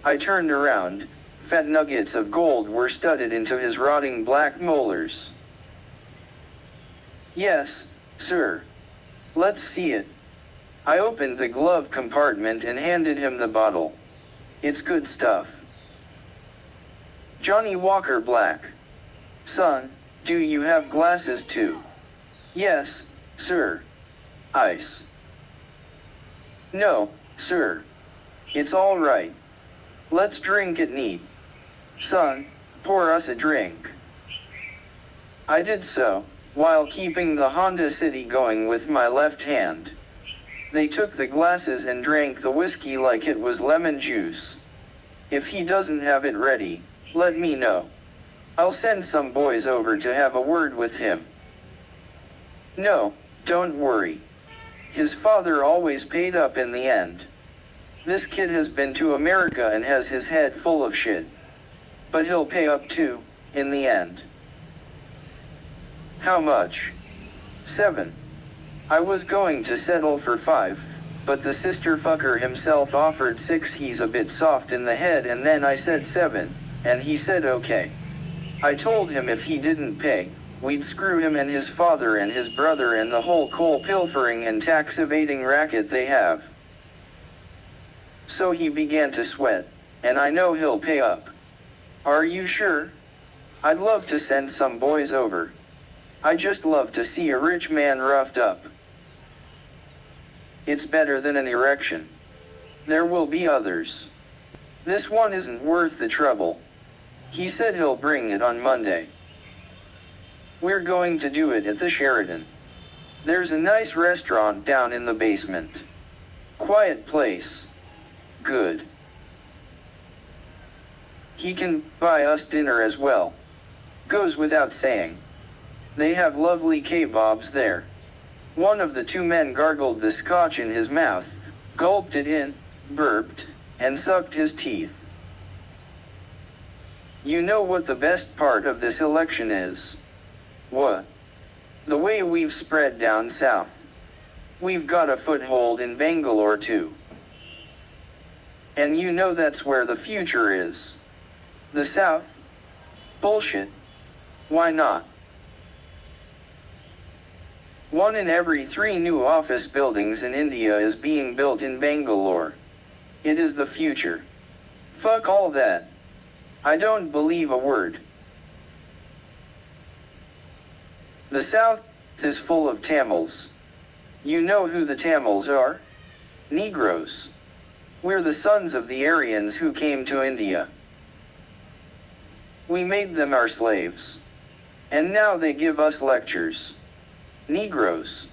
I turned around. Fat nuggets of gold were studded into his rotting black molars. "Yes, sir. Let's see it." I opened the glove compartment and handed him the bottle. "It's good stuff. Johnny Walker Black." "Son, do you have glasses too?" "Yes, sir." "Ice?" "No, sir. It's all right. Let's drink it neat. Son, pour us a drink." I did so, while keeping the Honda City going with my left hand. They took the glasses and drank the whiskey like it was lemon juice. "If he doesn't have it ready, let me know. I'll send some boys over to have a word with him." "No, don't worry. His father always paid up in the end. This kid has been to America and has his head full of shit. But he'll pay up too, in the end." "How much?" "7. I was going to settle for 5, but the sister fucker himself offered 6. He's a bit soft in the head, and then I said 7, and he said okay. I told him if he didn't pay, we'd screw him and his father and his brother and the whole coal pilfering and tax evading racket they have. So he began to sweat, and I know he'll pay up." "Are you sure? I'd love to send some boys over." I just love to see a rich man roughed up. It's better than an erection. There will be others. This one isn't worth the trouble. He said he'll bring it on Monday. We're going to do it at the Sheraton. There's a nice restaurant down in the basement. Quiet place. Good. He can buy us dinner as well. Goes without saying. They have lovely kebabs there. One of the two men gargled the scotch in his mouth, gulped it in, burped, and sucked his teeth. You know what the best part of this election is? What? The way we've spread down south. We've got a foothold in Bangalore too. And you know that's where the future is. The south? Bullshit. Why not? 1 in every 3 new office buildings in India is being built in Bangalore. It is the future. Fuck all that. I don't believe a word. The south is full of Tamils. You know who the Tamils are? Negroes. We're the sons of the Aryans who came to India. We made them our slaves. And now they give us lectures. Negroes.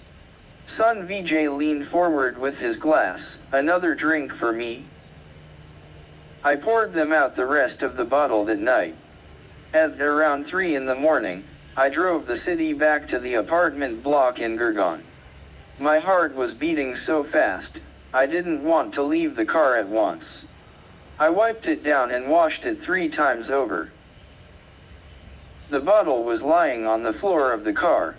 Son Vijay leaned forward with his glass. Another drink for me? I poured them out the rest of the bottle that night. At around 3 in the morning, I drove the city back to the apartment block in Gurgaon. My heart was beating so fast, I didn't want to leave the car at once. I wiped it down and washed it 3 times over. The bottle was lying on the floor of the car.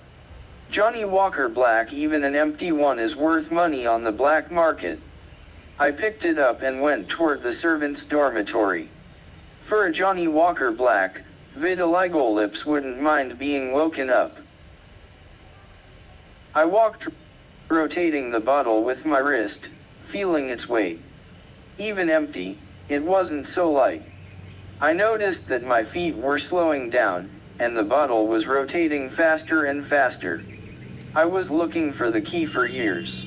Johnny Walker Black, even an empty one, is worth money on the black market. I picked it up and went toward the servants' dormitory. For a Johnny Walker Black, vitiligo lips wouldn't mind being woken up. I walked, rotating the bottle with my wrist, feeling its weight. Even empty, it wasn't so light. I noticed that my feet were slowing down, and the bottle was rotating faster and faster. I was looking for the key for years.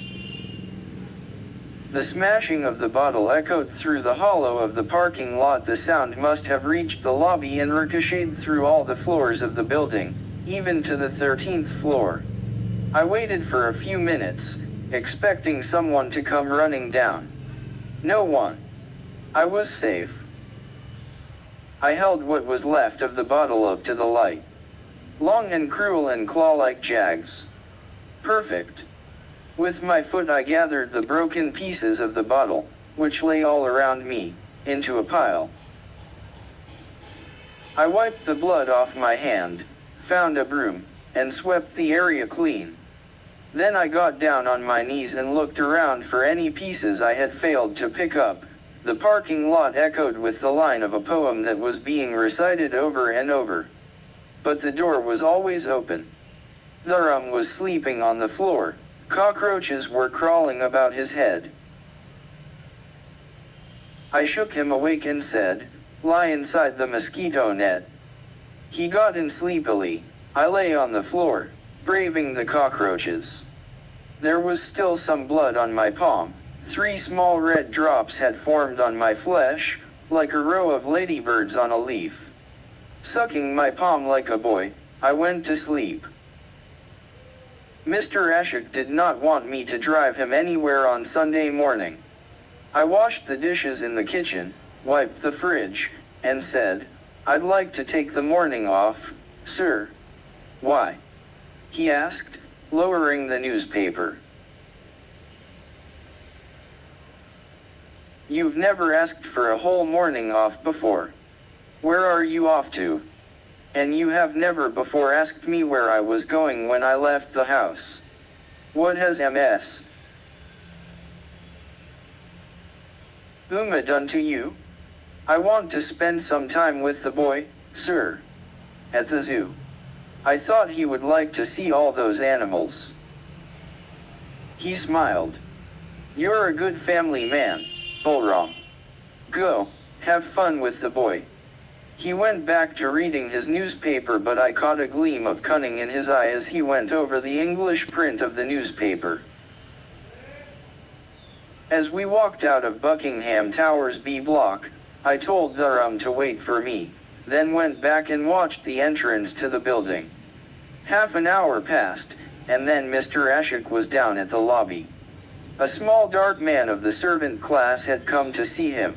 The smashing of the bottle echoed through the hollow of the parking lot. The sound must have reached the lobby and ricocheted through all the floors of the building, even to the 13th floor. I waited for a few minutes, expecting someone to come running down. No one. I was safe. I held what was left of the bottle up to the light. Long and cruel and claw-like jags. Perfect. With my foot I gathered the broken pieces of the bottle, which lay all around me, into a pile. I wiped the blood off my hand, found a broom, and swept the area clean. Then I got down on my knees and looked around for any pieces I had failed to pick up. The parking lot echoed with the line of a poem that was being recited over and over. But the door was always open. Dharam was sleeping on the floor. Cockroaches were crawling about his head. I shook him awake and said, "Lie inside the mosquito net." He got in sleepily. I lay on the floor, braving the cockroaches. There was still some blood on my palm. 3 small red drops had formed on my flesh, like a row of ladybirds on a leaf. Sucking my palm like a boy, I went to sleep. Mr. Ashok did not want me to drive him anywhere on Sunday morning. I washed the dishes in the kitchen, wiped the fridge, and said, "I'd like to take the morning off, sir." "Why?" he asked, lowering the newspaper. "You've never asked for a whole morning off before. Where are you off to? And you have never before asked me where I was going when I left the house. What has Ms. Uma done to you? I want to spend some time with the boy, sir. At the zoo. I thought he would like to see all those animals." He smiled. "You're a good family man, Balram. Go, have fun with the boy. He went back to reading his newspaper, but I caught a gleam of cunning in his eye as he went over the English print of the newspaper. As we walked out of Buckingham Tower's B block, I told Durham to wait for me, then went back and watched the entrance to the building. Half an hour passed, and then Mr. Ashok was down at the lobby. A small dark man of the servant class had come to see him.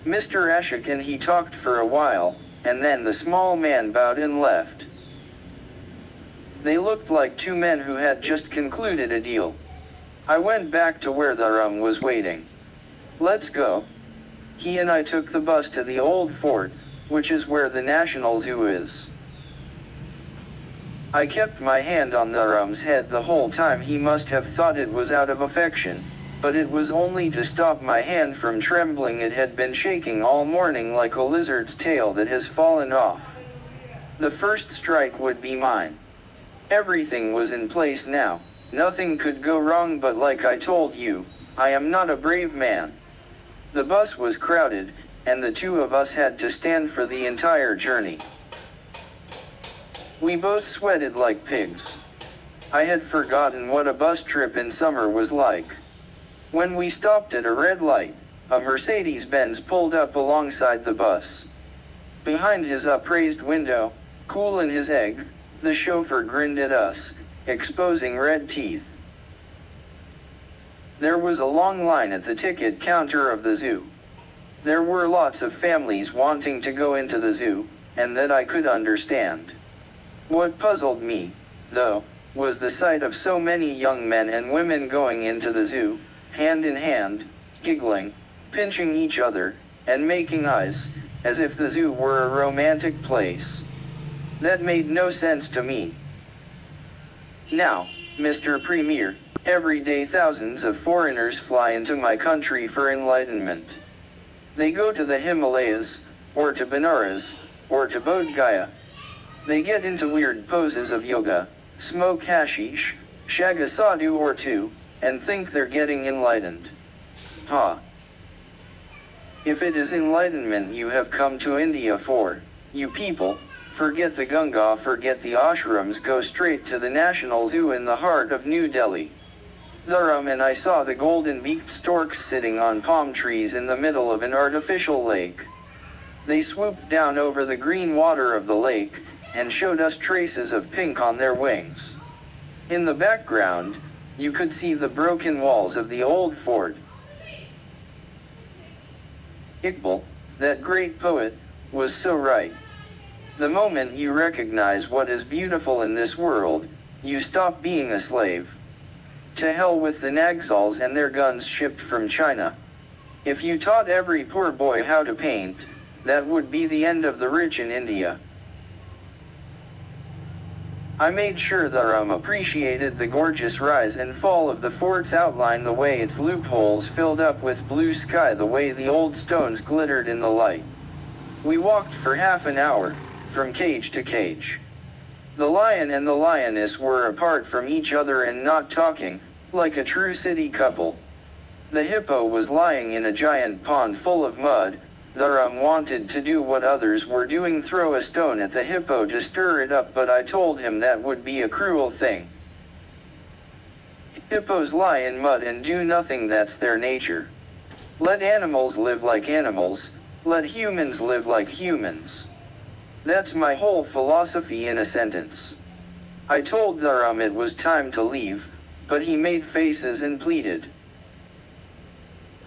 Mr. Ashok and he talked for a while, and then the small man bowed and left. They looked like two men who had just concluded a deal. I went back to where Durham was waiting. "Let's go." He and I took the bus to the old fort, which is where the National Zoo is. I kept my hand on Durham's head the whole time. He must have thought it was out of affection, but it was only to stop my hand from trembling. It had been shaking all morning like a lizard's tail that has fallen off. The first strike would be mine. Everything was in place now. Nothing could go wrong, but like I told you, I am not a brave man. The bus was crowded, and the two of us had to stand for the entire journey. We both sweated like pigs. I had forgotten what a bus trip in summer was like. When we stopped at a red light, a Mercedes-Benz pulled up alongside the bus. Behind his upraised window, cool in his egg, the chauffeur grinned at us, exposing red teeth. There was a long line at the ticket counter of the zoo. There were lots of families wanting to go into the zoo, and that I could understand. What puzzled me, though, was the sight of so many young men and women going into the zoo, hand in hand, giggling, pinching each other, and making eyes, as if the zoo were a romantic place. That made no sense to me. Now, Mr. Premier, every day thousands of foreigners fly into my country for enlightenment. They go to the Himalayas, or to Benares, or to Bodh Gaya. They get into weird poses of yoga, smoke hashish, shag a sadhu or two, and think they're getting enlightened. Ha! If it is enlightenment you have come to India for, you people, forget the Ganga, forget the ashrams, go straight to the National Zoo in the heart of New Delhi. Durham and I saw the golden-beaked storks sitting on palm trees in the middle of an artificial lake. They swooped down over the green water of the lake, and showed us traces of pink on their wings. In the background, you could see the broken walls of the old fort. Iqbal, that great poet, was so right. The moment you recognize what is beautiful in this world, you stop being a slave. To hell with the Naxals and their guns shipped from China. If you taught every poor boy how to paint, that would be the end of the rich in India. I made sure Durham appreciated the gorgeous rise and fall of the fort's outline, the way its loopholes filled up with blue sky, the way the old stones glittered in the light. We walked for half an hour, from cage to cage. The lion and the lioness were apart from each other and not talking, like a true city couple. The hippo was lying in a giant pond full of mud. Durham wanted to do what others were doing, throw a stone at the hippo to stir it up, but I told him that would be a cruel thing. Hippos lie in mud and do nothing, that's their nature. Let animals live like animals, let humans live like humans. That's my whole philosophy in a sentence. I told Durham it was time to leave, but he made faces and pleaded.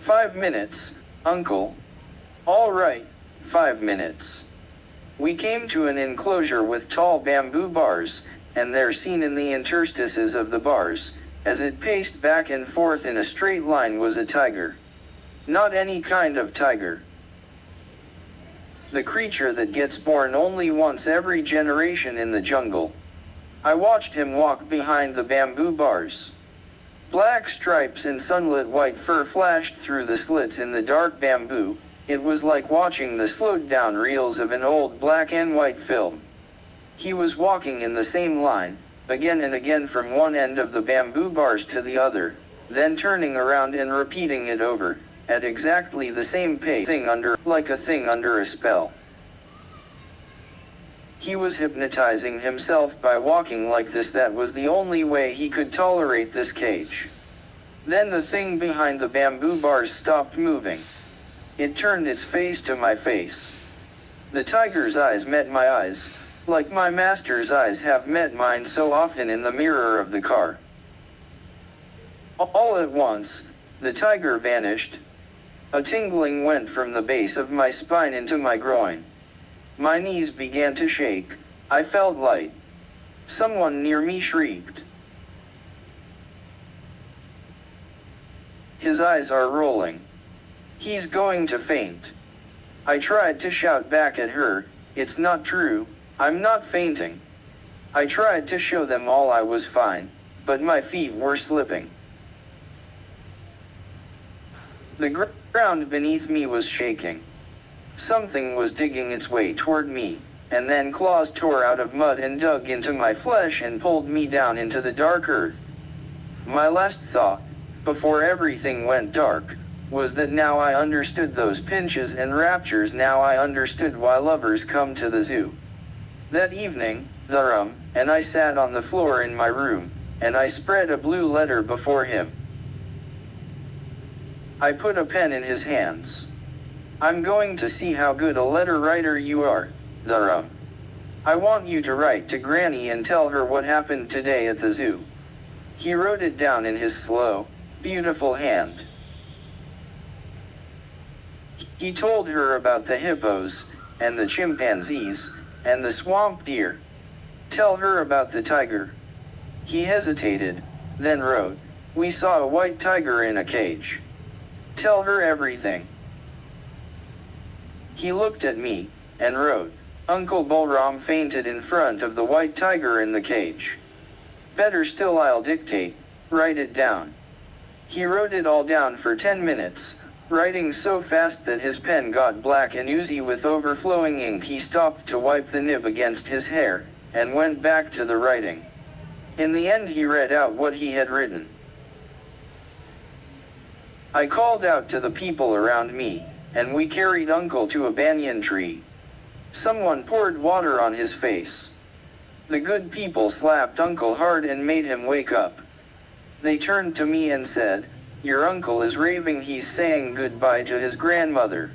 5 minutes, uncle. All right, 5 minutes. We came to an enclosure with tall bamboo bars, and there, seen in the interstices of the bars, as it paced back and forth in a straight line, was a tiger. Not any kind of tiger. The creature that gets born only once every generation in the jungle. I watched him walk behind the bamboo bars. Black stripes and sunlit white fur flashed through the slits in the dark bamboo. It was like watching the slowed-down reels of an old black and white film. He was walking in the same line, again and again, from one end of the bamboo bars to the other, then turning around and repeating it over, at exactly the same pace, like a thing under a spell. He was hypnotizing himself by walking like this. That was the only way he could tolerate this cage. Then the thing behind the bamboo bars stopped moving. It turned its face to my face. The tiger's eyes met my eyes, like my master's eyes have met mine so often in the mirror of the car. All at once, the tiger vanished. A tingling went from the base of my spine into my groin. My knees began to shake. I felt light. Someone near me shrieked. His eyes are rolling. He's going to faint. I tried to shout back at her, "It's not true, I'm not fainting." I tried to show them all I was fine, but my feet were slipping. The ground beneath me was shaking. Something was digging its way toward me, and then claws tore out of mud and dug into my flesh and pulled me down into the dark earth. My last thought, before everything went dark, was that now I understood those pinches and raptures. Now I understood why lovers come to the zoo. That evening, and I sat on the floor in my room, and I spread a blue letter before him. I put a pen in his hands. "I'm going to see how good a letter writer you are, I want you to write to Granny and tell her what happened today at the zoo." He wrote it down in his slow, beautiful hand. He told her about the hippos, and the chimpanzees, and the swamp deer. Tell her about the tiger. He hesitated, then wrote, "We saw a white tiger in a cage." Tell her everything. He looked at me, and wrote, "Uncle Bolram fainted in front of the white tiger in the cage." Better still, I'll dictate, write it down. He wrote it all down for 10 minutes, writing so fast that his pen got black and oozy with overflowing ink. He stopped to wipe the nib against his hair, and went back to the writing. In the end he read out what he had written. I called out to the people around me, and we carried Uncle to a banyan tree. Someone poured water on his face. The good people slapped Uncle hard and made him wake up. They turned to me and said, "Your uncle is raving. He's saying goodbye to his grandmother.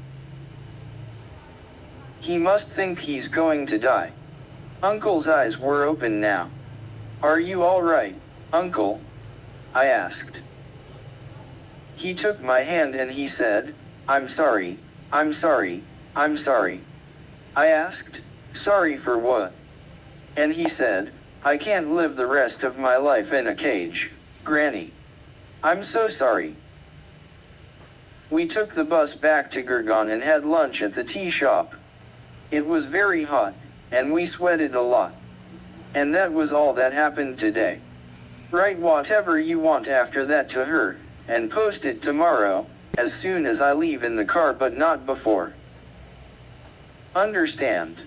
He must think he's going to die." Uncle's eyes were open now. "Are you all right, Uncle?" I asked. He took my hand and he said, I'm sorry, I'm sorry, I'm sorry." I asked, "Sorry for what?" And he said, "I can't live the rest of my life in a cage, Granny. I'm so sorry." We took the bus back to Gurgaon and had lunch at the tea shop. It was very hot, and we sweated a lot. And that was all that happened today. Write whatever you want after that to her, and post it tomorrow, as soon as I leave in the car, but not before. Understand?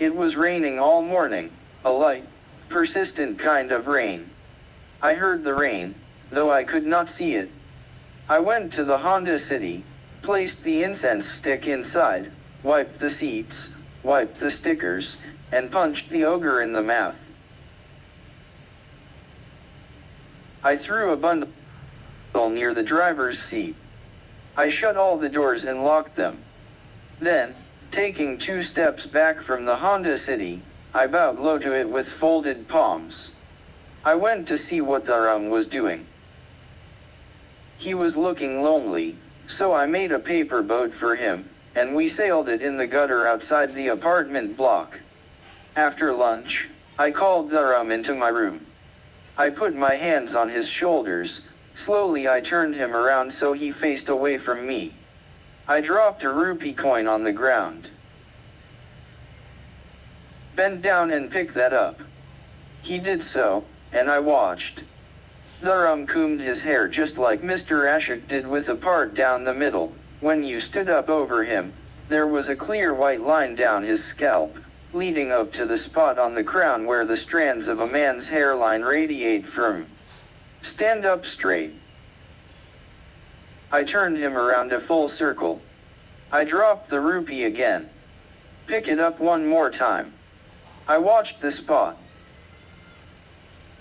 It was raining all morning, a light, persistent kind of rain. I heard the rain, though I could not see it. I went to the Honda City, placed the incense stick inside, wiped the seats, wiped the stickers, and punched the ogre in the mouth. I threw a bundle near the driver's seat. I shut all the doors and locked them. Then, taking 2 steps back from the Honda City, I bowed low to it with folded palms. I went to see what Dharam was doing. He was looking lonely, so I made a paper boat for him, and we sailed it in the gutter outside the apartment block. After lunch, I called Dharam into my room. I put my hands on his shoulders. Slowly I turned him around so he faced away from me. I dropped a rupee coin on the ground. "Bend down and pick that up." He did so, and I watched. Dharam combed his hair just like Mr. Ashok did, with a part down the middle. When you stood up over him, there was a clear white line down his scalp, leading up to the spot on the crown where the strands of a man's hairline radiate from. "Stand up straight." I turned him around a full circle. I dropped the rupee again. "Pick it up one more time." I watched the spot,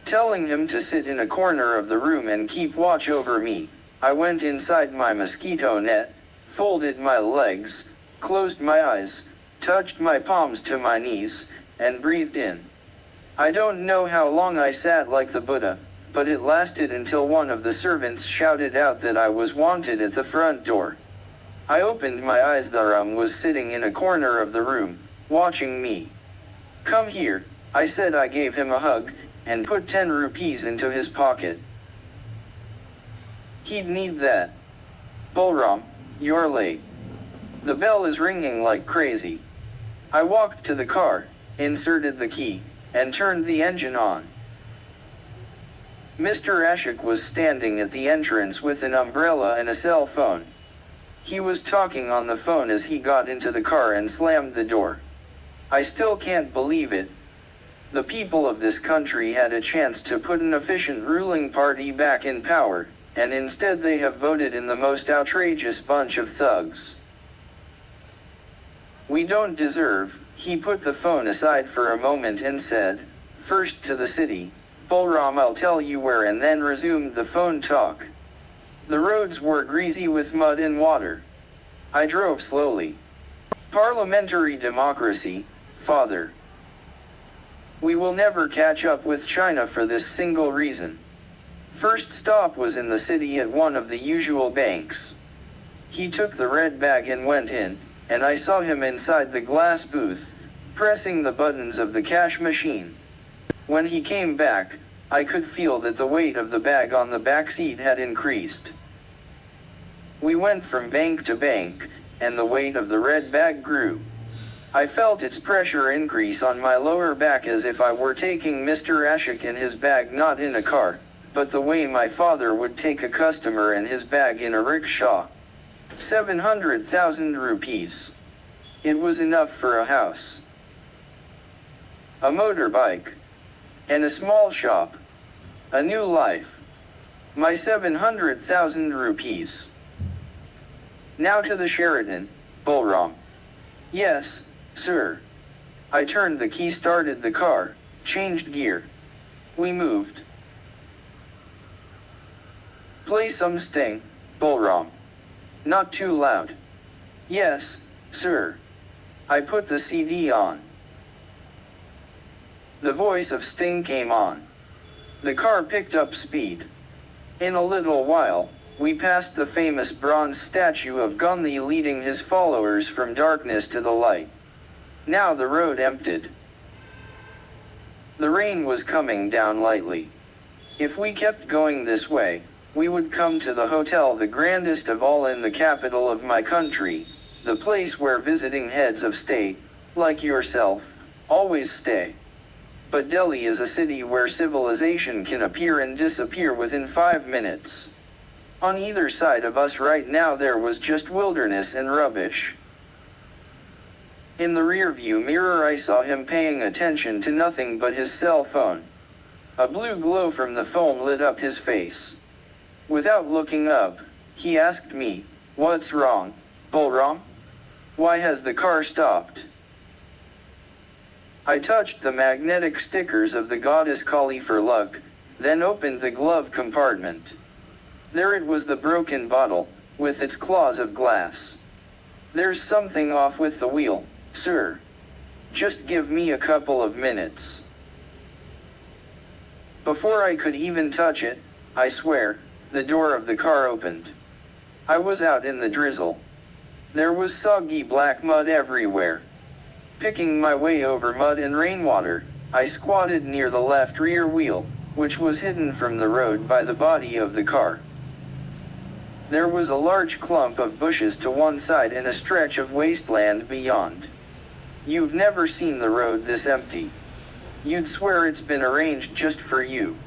telling him to sit in a corner of the room and keep watch over me. I went inside my mosquito net, folded my legs, closed my eyes, touched my palms to my knees, and breathed in. I don't know how long I sat like the Buddha, but it lasted until one of the servants shouted out that I was wanted at the front door. I opened my eyes. The Ram was sitting in a corner of the room, watching me. "Come here," I said. I gave him a hug, and put 10 rupees into his pocket. "He'd need that." "Balram, you're late. The bell is ringing like crazy." I walked to the car, inserted the key, and turned the engine on. Mr. Ashok was standing at the entrance with an umbrella and a cell phone. He was talking on the phone as he got into the car and slammed the door. I still can't believe it. The people of this country had a chance to put an efficient ruling party back in power, and instead they have voted in the most outrageous bunch of thugs. "We don't deserve," he put the phone aside for a moment and said, "First to the city, Balram, I'll tell you where," and then resumed the phone talk. "The roads were greasy with mud and water. I drove slowly. Parliamentary democracy, father. We will never catch up with China for this single reason. First stop was in the city at one of the usual banks. He took the red bag and went in, and I saw him inside the glass booth, pressing the buttons of the cash machine. When he came back, I could feel that the weight of the bag on the back seat had increased. We went from bank to bank, and the weight of the red bag grew. I felt its pressure increase on my lower back as if I were taking Mr. Ashok in his bag, not in a car, but the way my father would take a customer and his bag in a rickshaw. 700,000 rupees. It was enough for a house, a motorbike, and a small shop. A new life. My 700,000 rupees. "Now to the Sheraton, Balram." "Yes, sir." I turned the key, started the car, changed gear. We moved. "Play some Sting, Balram. Not too loud." "Yes, sir." I put the CD on. The voice of Sting came on. The car picked up speed. In a little while, we passed the famous bronze statue of Gandhi leading his followers from darkness to the light. Now the road emptied. The rain was coming down lightly. If we kept going this way, we would come to the hotel, the grandest of all in the capital of my country, the place where visiting heads of state, like yourself, always stay. But Delhi is a city where civilization can appear and disappear within 5 minutes. On either side of us right now there was just wilderness and rubbish. In the rearview mirror I saw him paying attention to nothing but his cell phone. A blue glow from the phone lit up his face. Without looking up, he asked me, "What's wrong, Balram? Why has the car stopped?" I touched the magnetic stickers of the goddess Kali for luck, then opened the glove compartment. There it was, the broken bottle, with its claws of glass. "There's something off with the wheel, sir. Just give me a couple of minutes." Before I could even touch it, I swear, the door of the car opened. I was out in the drizzle. There was soggy black mud everywhere. Picking my way over mud and rainwater, I squatted near the left rear wheel, which was hidden from the road by the body of the car. There was a large clump of bushes to one side and a stretch of wasteland beyond. You've never seen the road this empty. You'd swear it's been arranged just for you.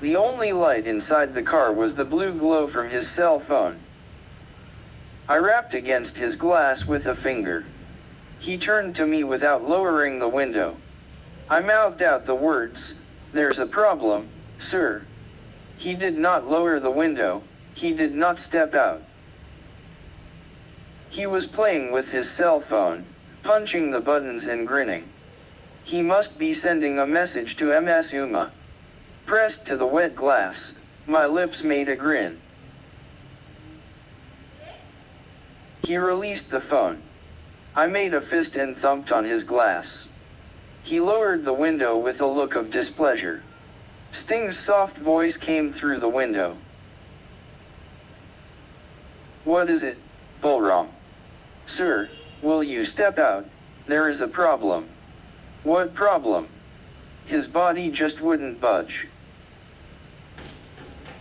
The only light inside the car was the blue glow from his cell phone. I rapped against his glass with a finger. He turned to me without lowering the window. I mouthed out the words, "There's a problem, sir." He did not lower the window. He did not step out. He was playing with his cell phone, punching the buttons and grinning. He must be sending a message to Ms. Uma. Pressed to the wet glass, my lips made a grin. He released the phone. I made a fist and thumped on his glass. He lowered the window with a look of displeasure. Sting's soft voice came through the window. What is it, Bolram? Sir, will you step out? There is a problem. What problem? His body just wouldn't budge.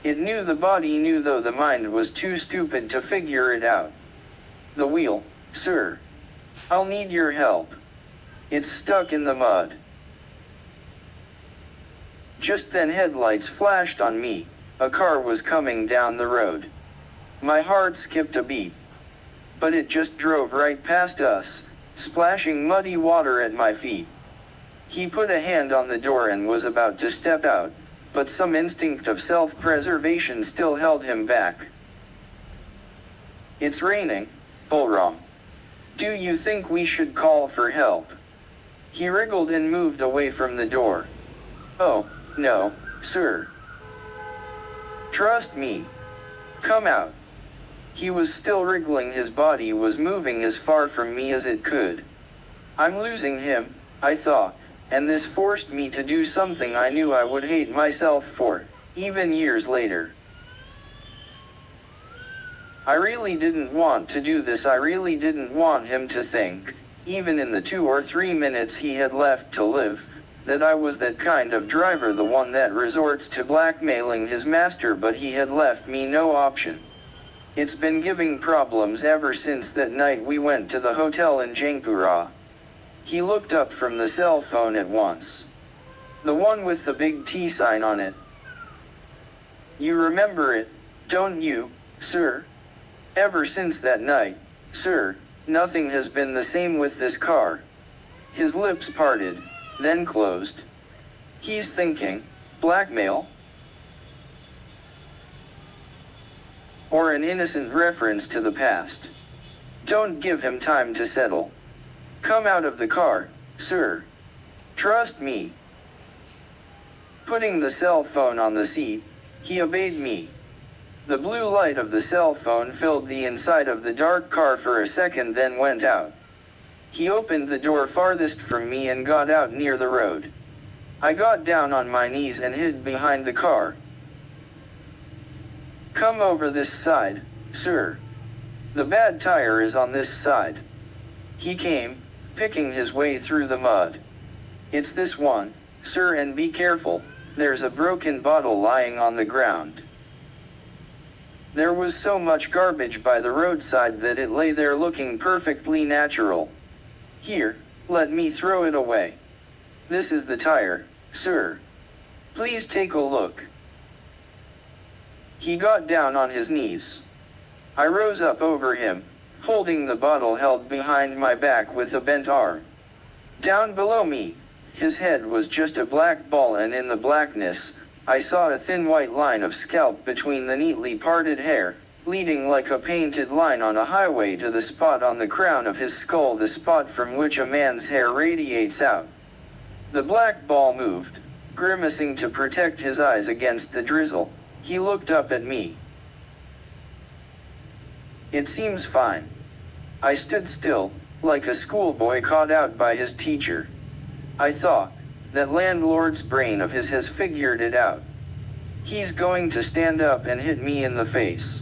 It knew the body knew, though the mind was too stupid to figure it out. The wheel, sir. I'll need your help. It's stuck in the mud. Just then headlights flashed on me. A car was coming down the road. My heart skipped a beat. But it just drove right past us, splashing muddy water at my feet. He put a hand on the door and was about to step out, but some instinct of self-preservation still held him back. It's raining, Bolram. Do you think we should call for help? He wriggled and moved away from the door. Oh, no, sir. Trust me. Come out. He was still wriggling. His body was moving as far from me as it could. I'm losing him, I thought, and this forced me to do something I knew I would hate myself for, even years later. I really didn't want to do this. I really didn't want him to think, even in the 2 or 3 minutes he had left to live, that I was that kind of driver, the one that resorts to blackmailing his master, but he had left me no option. It's been giving problems ever since that night we went to the hotel in Jankpura. He looked up from the cell phone at once. The one with the big T sign on it. You remember it, don't you, sir? Ever since that night, sir, nothing has been the same with this car. His lips parted, then closed. He's thinking, blackmail? Or an innocent reference to the past. Don't give him time to settle. Come out of the car, sir. Trust me. Putting the cell phone on the seat, he obeyed me. The blue light of the cell phone filled the inside of the dark car for a second, then went out. He opened the door farthest from me and got out near the road. I got down on my knees and hid behind the car. Come over this side, sir. The bad tire is on this side. He came, picking his way through the mud. It's this one, sir, and be careful, there's a broken bottle lying on the ground. There was so much garbage by the roadside that it lay there looking perfectly natural. Here, let me throw it away. This is the tire, sir. Please take a look. He got down on his knees. I rose up over him, holding the bottle held behind my back with a bent arm. Down below me, his head was just a black ball, and in the blackness, I saw a thin white line of scalp between the neatly parted hair, leading like a painted line on a highway to the spot on the crown of his skull, the spot from which a man's hair radiates out. The black ball moved, grimacing to protect his eyes against the drizzle. He looked up at me. It seems fine. I stood still, like a schoolboy caught out by his teacher. I thought, that landlord's brain of his has figured it out. He's going to stand up and hit me in the face.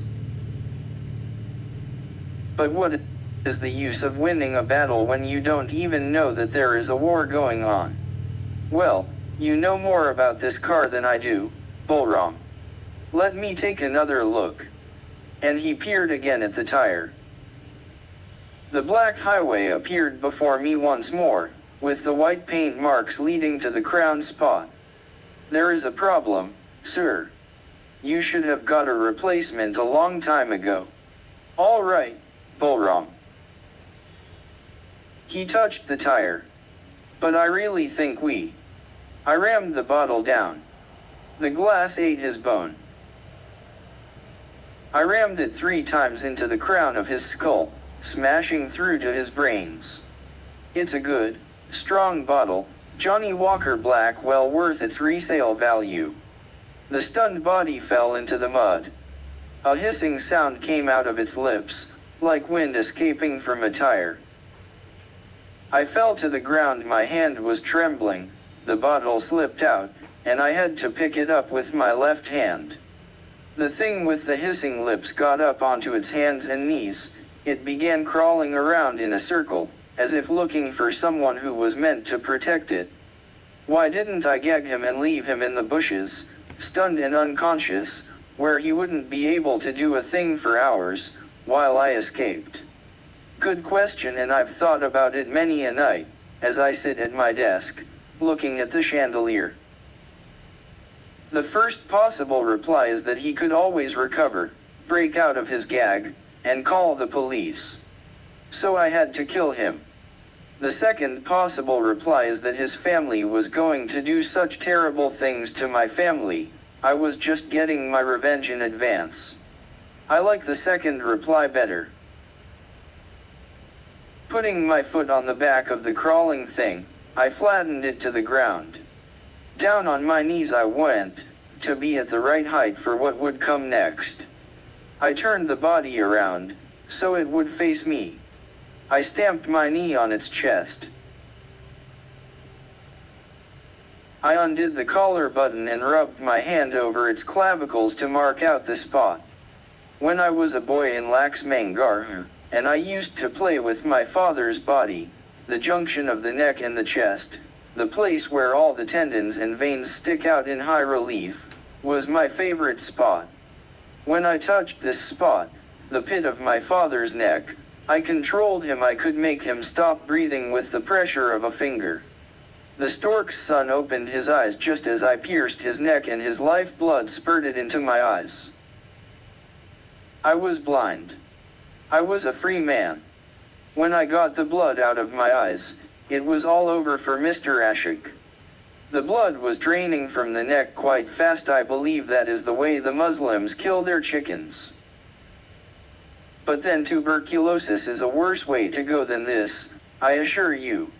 But what is the use of winning a battle when you don't even know that there is a war going on? Well, you know more about this car than I do, Bolram. Let me take another look. And he peered again at the tire. The black highway appeared before me once more, with the white paint marks leading to the crown spot. There is a problem, sir. You should have got a replacement a long time ago. All right, Bolram. He touched the tire. But I really think I rammed the bottle down. The glass ate his bone. I rammed it 3 times into the crown of his skull, smashing through to his brains. It's a good, strong bottle, Johnny Walker Black, well worth its resale value. The stunned body fell into the mud. A hissing sound came out of its lips, like wind escaping from a tire. I fell to the ground, my hand was trembling, the bottle slipped out, and I had to pick it up with my left hand. The thing with the hissing lips got up onto its hands and knees. It began crawling around in a circle, as if looking for someone who was meant to protect it. Why didn't I gag him and leave him in the bushes, stunned and unconscious, where he wouldn't be able to do a thing for hours, while I escaped? Good question, and I've thought about it many a night, as I sit at my desk, looking at the chandelier. The first possible reply is that he could always recover, break out of his gag, and call the police. So I had to kill him. The second possible reply is that his family was going to do such terrible things to my family, I was just getting my revenge in advance. I like the second reply better. Putting my foot on the back of the crawling thing, I flattened it to the ground. Down on my knees I went, to be at the right height for what would come next. I turned the body around, so it would face me. I stamped my knee on its chest. I undid the collar button and rubbed my hand over its clavicles to mark out the spot. When I was a boy in Laxmangar, and I used to play with my father's body, the junction of the neck and the chest, the place where all the tendons and veins stick out in high relief, was my favorite spot. When I touched this spot, the pit of my father's neck, I controlled him. I could make him stop breathing with the pressure of a finger. The stork's son opened his eyes just as I pierced his neck, and his lifeblood spurted into my eyes. I was blind. I was a free man. When I got the blood out of my eyes, it was all over for Mr. Ashik. The blood was draining from the neck quite fast. I believe that is the way the Muslims kill their chickens. But then tuberculosis is a worse way to go than this, I assure you.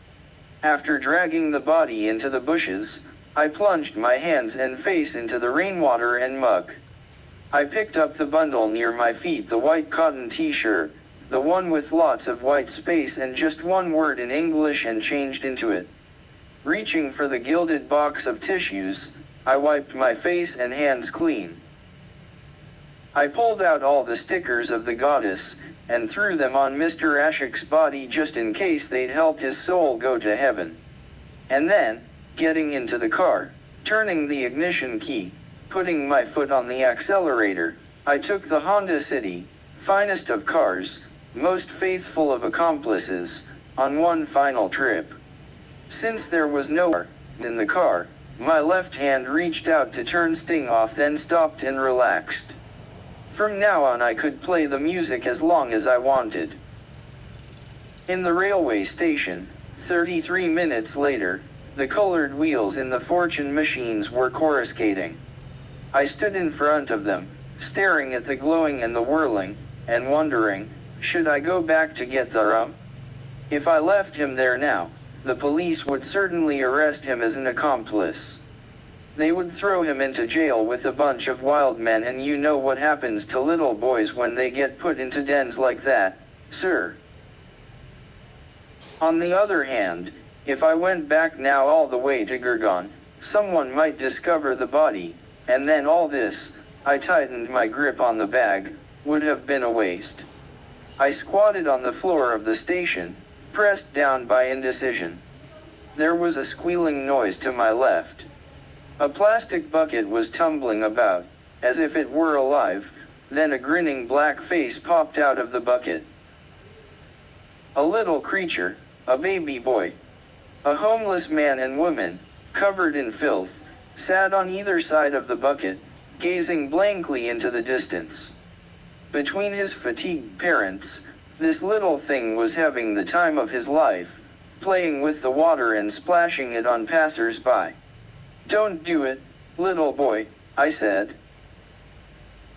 After dragging the body into the bushes, I plunged my hands and face into the rainwater and muck. I picked up the bundle near my feet, the white cotton t-shirt, the one with lots of white space and just one word in English, and changed into it. Reaching for the gilded box of tissues, I wiped my face and hands clean. I pulled out all the stickers of the goddess, and threw them on Mr. Ashik's body just in case they'd help his soul go to heaven. And then, getting into the car, turning the ignition key, putting my foot on the accelerator, I took the Honda City, finest of cars, most faithful of accomplices, on one final trip. Since there was no air in the car, my left hand reached out to turn Sting off, then stopped and relaxed. From now on I could play the music as long as I wanted. In the railway station, 33 minutes later, the colored wheels in the fortune machines were coruscating. I stood in front of them, staring at the glowing and the whirling, and wondering, should I go back to get the rum? If I left him there now, the police would certainly arrest him as an accomplice. They would throw him into jail with a bunch of wild men, and you know what happens to little boys when they get put into dens like that, sir. On the other hand, if I went back now all the way to Gurgaon, someone might discover the body, and then all this, I tightened my grip on the bag, would have been a waste. I squatted on the floor of the station, pressed down by indecision. There was a squealing noise to my left. A plastic bucket was tumbling about, as if it were alive, then a grinning black face popped out of the bucket. A little creature, a baby boy. A homeless man and woman, covered in filth, sat on either side of the bucket, gazing blankly into the distance. Between his fatigued parents, this little thing was having the time of his life, playing with the water and splashing it on passers-by. "Don't do it, little boy," I said.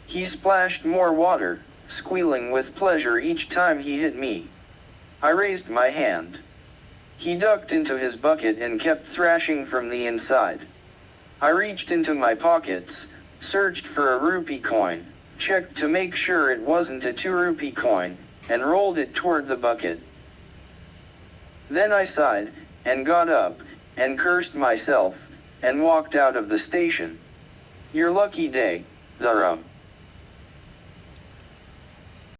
He splashed more water, squealing with pleasure each time he hit me. I raised my hand. He ducked into his bucket and kept thrashing from the inside. I reached into my pockets, searched for a rupee coin, checked to make sure it wasn't a 2-rupee coin, and rolled it toward the bucket. Then I sighed, and got up, and cursed myself, and walked out of the station. Your lucky day, Dharam.